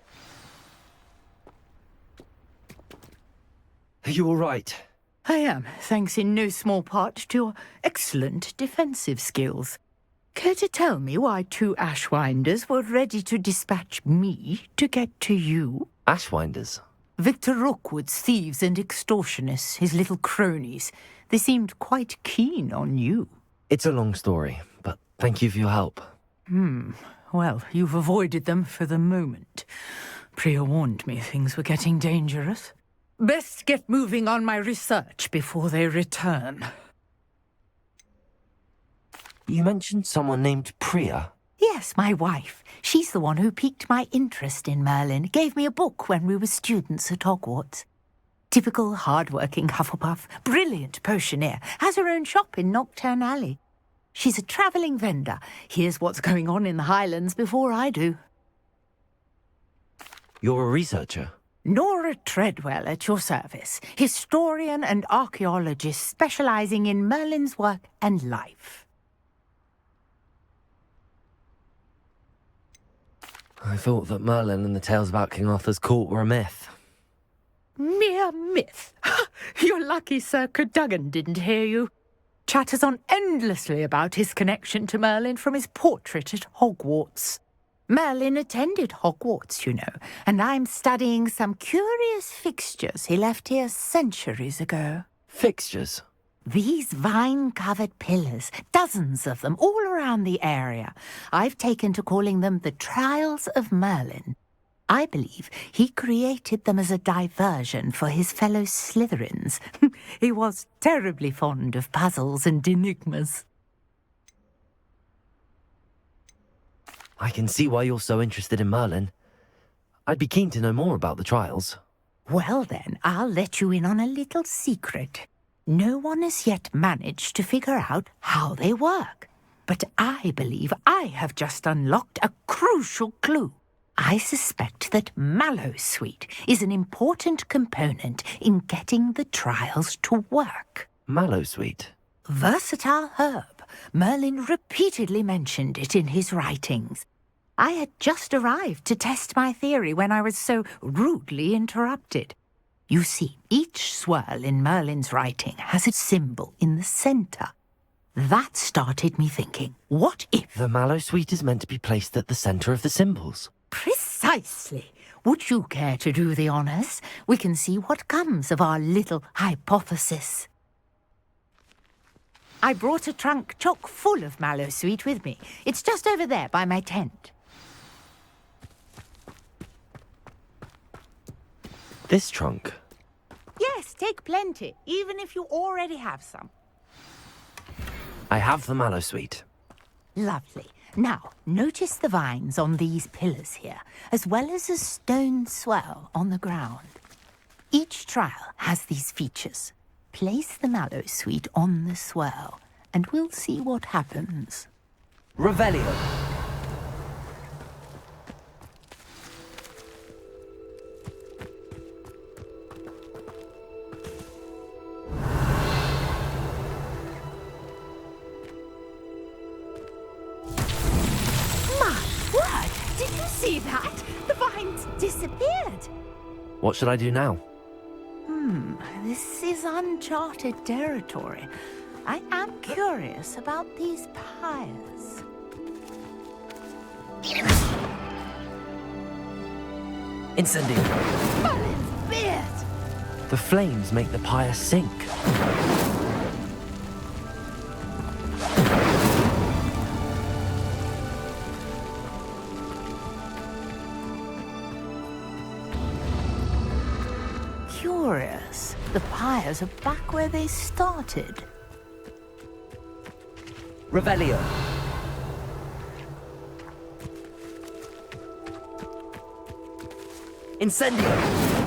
Are you all right? I am, thanks in no small part to your excellent defensive skills. Care to tell me why two Ashwinders were ready to dispatch me to get to you? Ashwinders? Victor Rookwood's thieves and extortionists, his little cronies. They seemed quite keen on you. It's a long story, but thank you for your help. Well, you've avoided them for the moment. Priya warned me things were getting dangerous. Best get moving on my research before they return. You mentioned someone named Priya. Yes, my wife. She's the one who piqued my interest in Merlin, gave me a book when we were students at Hogwarts. Typical hard-working Hufflepuff, brilliant potioneer, has her own shop in Nocturne Alley. She's a travelling vendor. Hears what's going on in the Highlands before I do. You're a researcher? Nora Treadwell at your service, historian and archaeologist specialising in Merlin's work and life. I thought that Merlin and the tales about King Arthur's court were a myth. Mere myth. You're lucky Sir Cadogan didn't hear you. Chatters on endlessly about his connection to Merlin from his portrait at Hogwarts. Merlin attended Hogwarts, you know, and I'm studying some curious fixtures he left here centuries ago. Fixtures? These vine-covered pillars, dozens of them, all around the area. I've taken to calling them the Trials of Merlin. I believe he created them as a diversion for his fellow Slytherins. He was terribly fond of puzzles and enigmas. I can see why you're so interested in Merlin. I'd be keen to know more about the trials. Well then, I'll let you in on a little secret. No one has yet managed to figure out how they work. But I believe I have just unlocked a crucial clue. I suspect that Mallowsweet is an important component in getting the trials to work. Mallowsweet? Versatile herb. Merlin repeatedly mentioned it in his writings. I had just arrived to test my theory when I was so rudely interrupted. You see, each swirl in Merlin's writing has a symbol in the centre. That started me thinking, what if... The Mallowsweet is meant to be placed at the centre of the symbols. Precisely. Would you care to do the honours? We can see what comes of our little hypothesis. I brought a trunk chock full of Mallowsweet with me. It's just over there by my tent. This trunk? Yes, take plenty, even if you already have some. I have the Mallowsweet. Lovely. Now, notice the vines on these pillars here, as well as a stone swell on the ground. Each trial has these features. Place the Mallowsweet on the swell, and we'll see what happens. Revelio. See that? The vines disappeared. What should I do now? This is uncharted territory. I am curious about these pyres. Incendio. Merlin's beard! The flames make the pyre sink. Curious. The pyres are back where they started. Revelio. Incendio.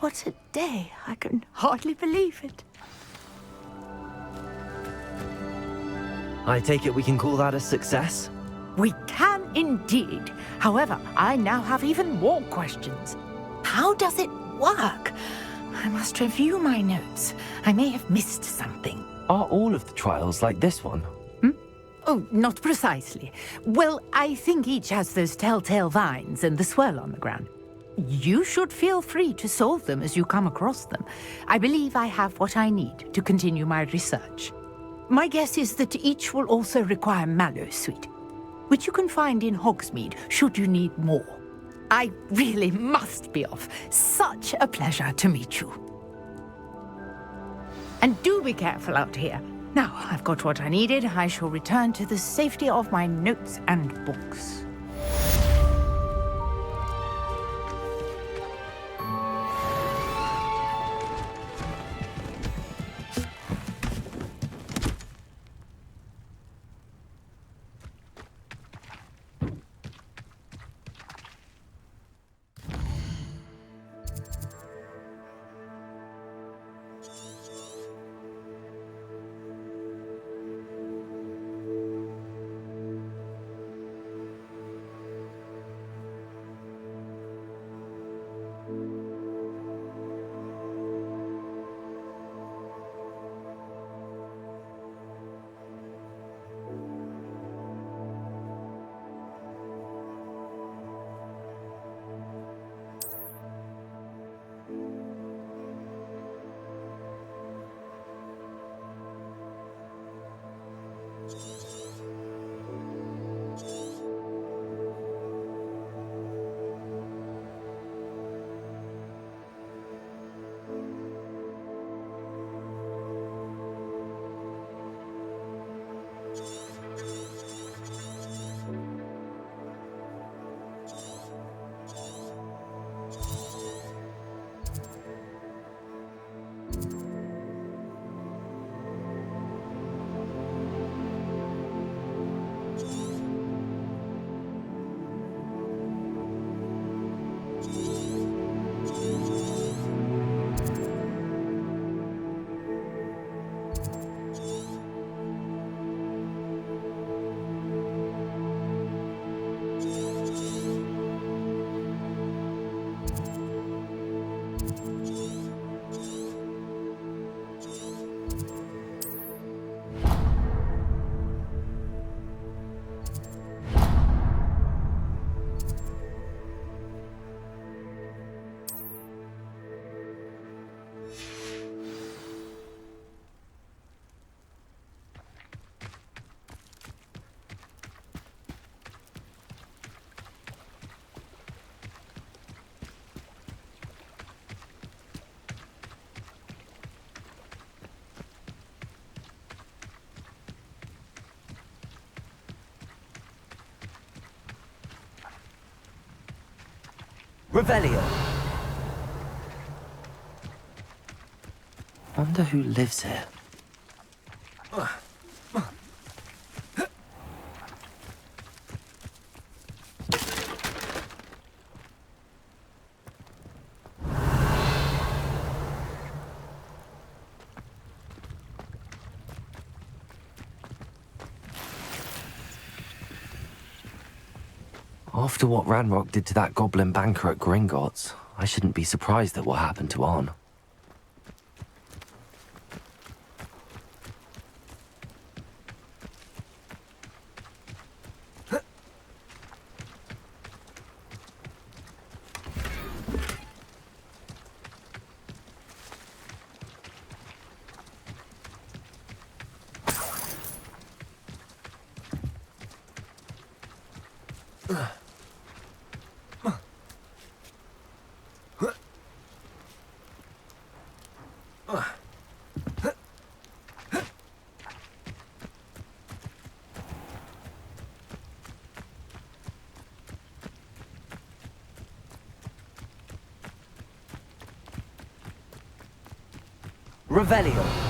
What a day. I can hardly believe it. I take it we can call that a success? We can indeed. However, I now have even more questions. How does it work? I must review my notes. I may have missed something. Are all of the trials like this one? Oh, not precisely. Well, I think each has those telltale vines and the swirl on the ground. You should feel free to solve them as you come across them. I believe I have what I need to continue my research. My guess is that each will also require mallow sweet, which you can find in Hogsmeade should you need more. I really must be off. Such a pleasure to meet you. And do be careful out here. Now I've got what I needed, I shall return to the safety of my notes and books. Revelio. Wonder who lives here. After what Ranrock did to that goblin banker at Gringotts, I shouldn't be surprised at what happened to Arn. Revelio.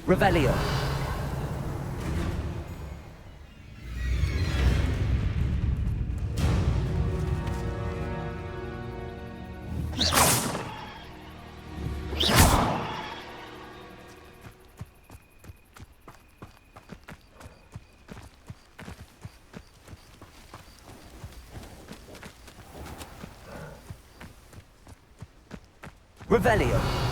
Revelio. Revelio.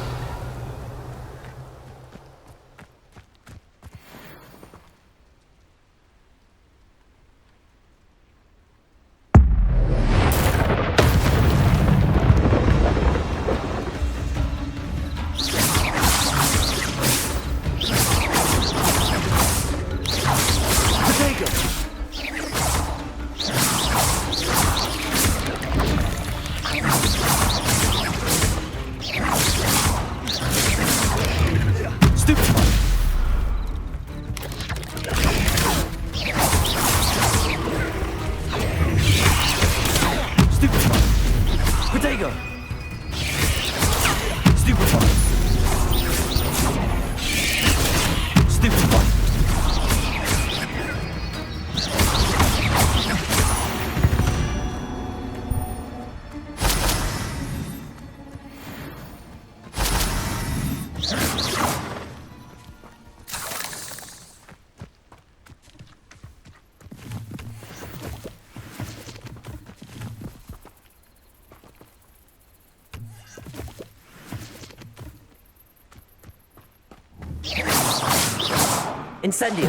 Incendio.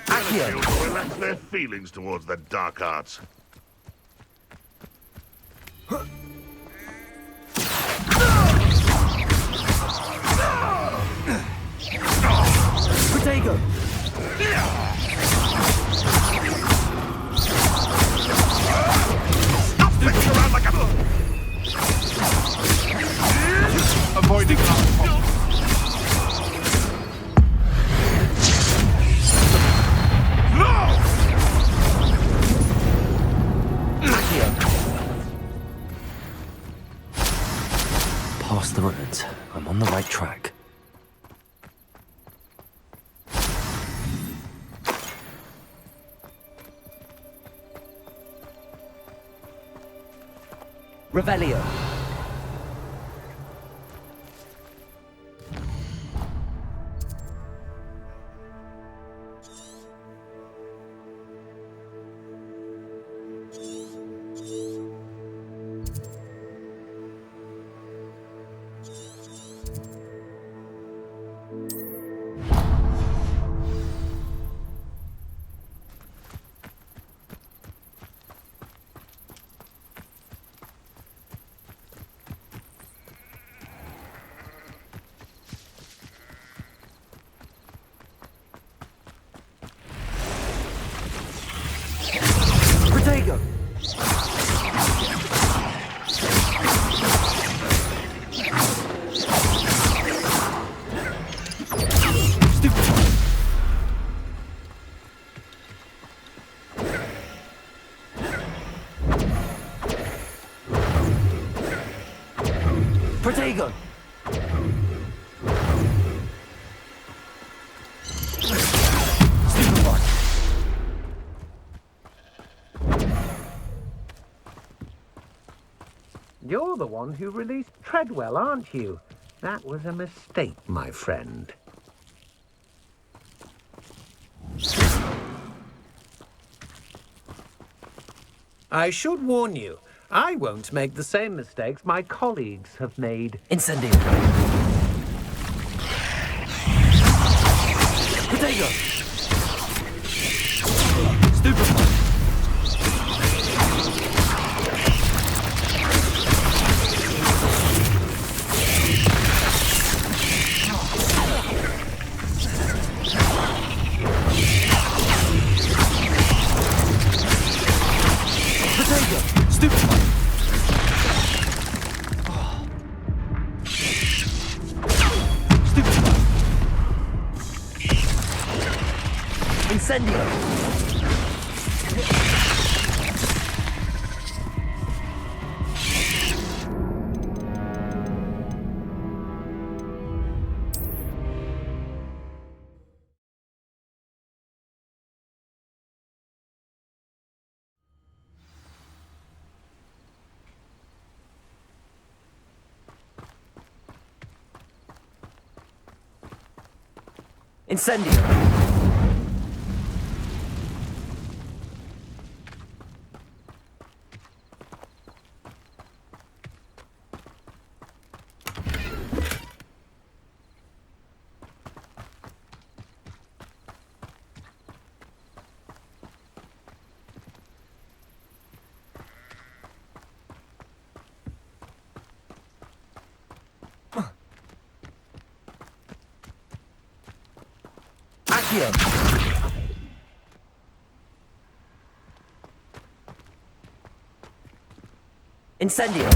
Accio. To relax their feelings towards the dark arts. Protego! Stop flicking around like a... Avoiding that. Past the ruins. I'm on the right track. Revelio. Protego! Protego! You're the one who released Treadwell, aren't you? That was a mistake, my friend. I should warn you, I won't make the same mistakes my colleagues have made. Incendio. Protego! Stupefy! Stupefy! Stupefy! Incendio! Incendio! Accio! Incendio!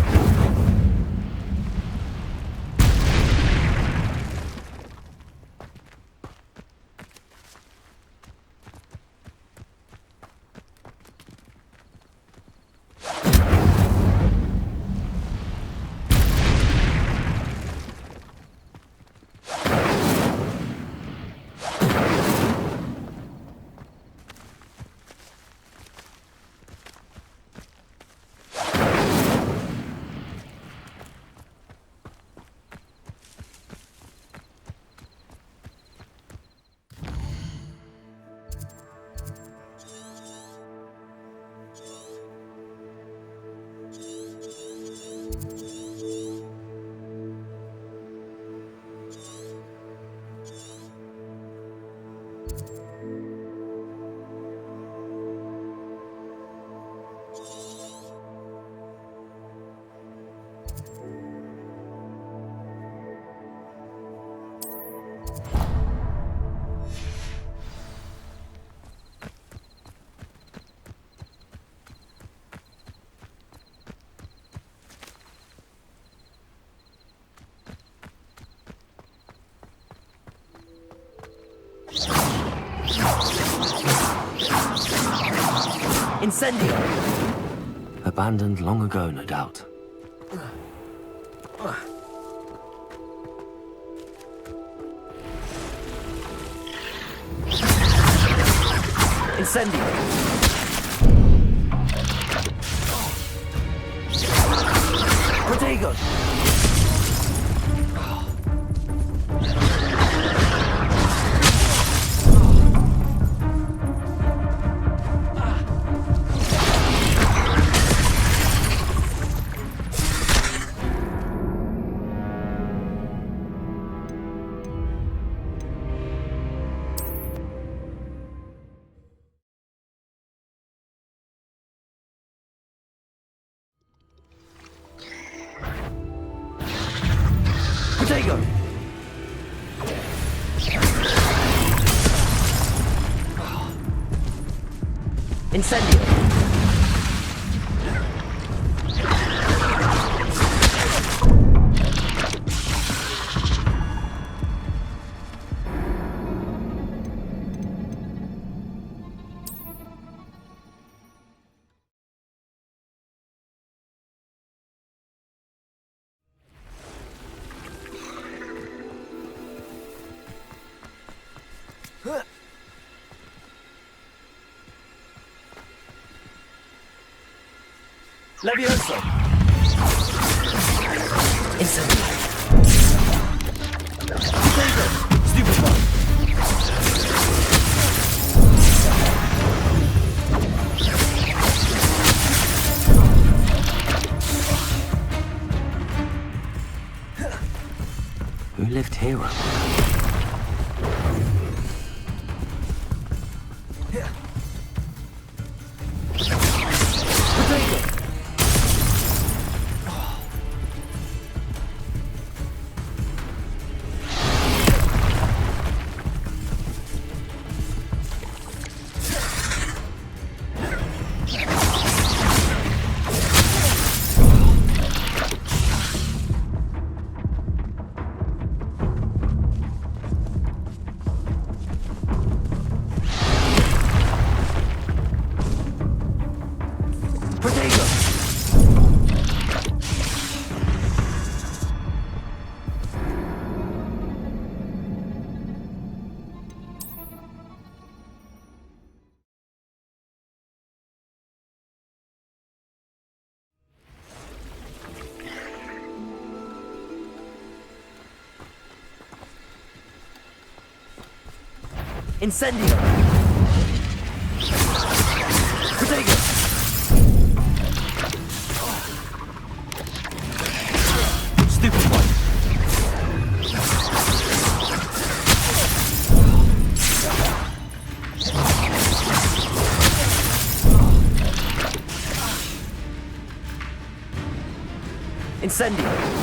Incendio! Abandoned long ago, no doubt. Incendio! Protego! Protego! Incendio! Levioso! Incendio! Protego! Stupid one! Who lived here? Incendio! Protego! Stupid one! Incendio!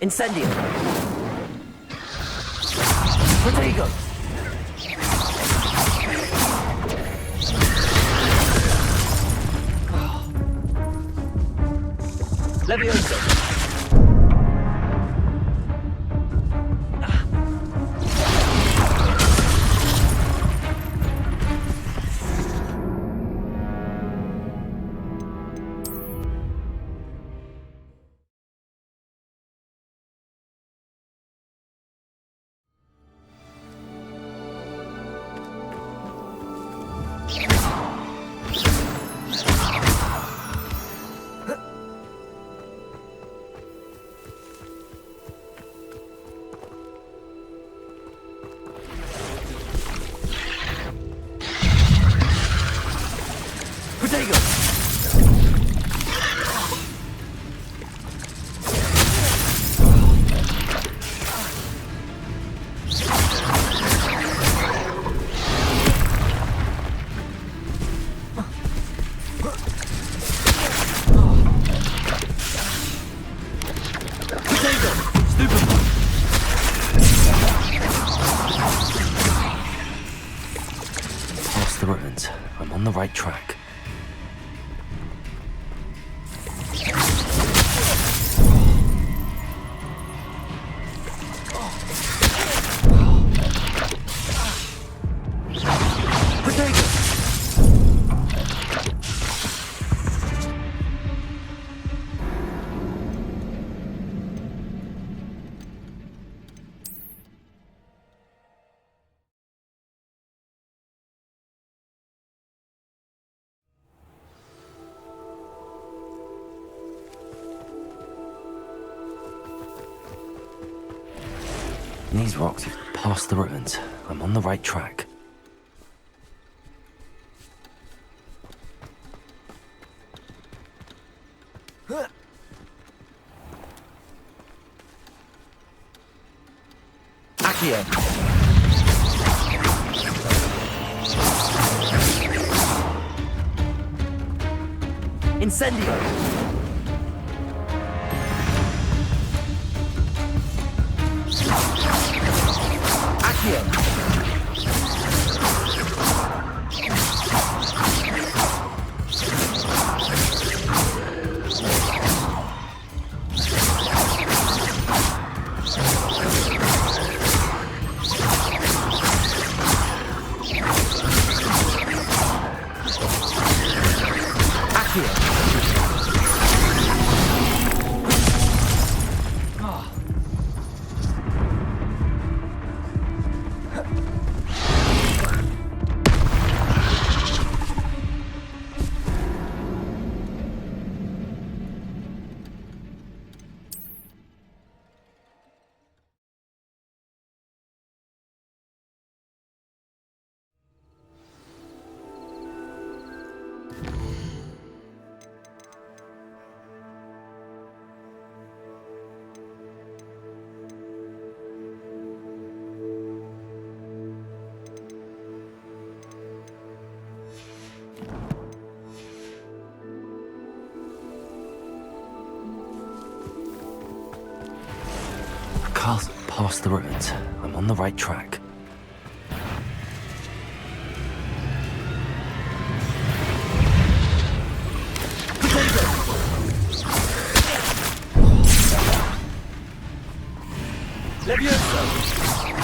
Incendio! Protego! Levioso! Protego! Past the ruins. I'm on the right track. These rocks have passed the ruins. I'm on the right track. Accio! Incendio! castle past the ruins. I'm on the right track. Levioso!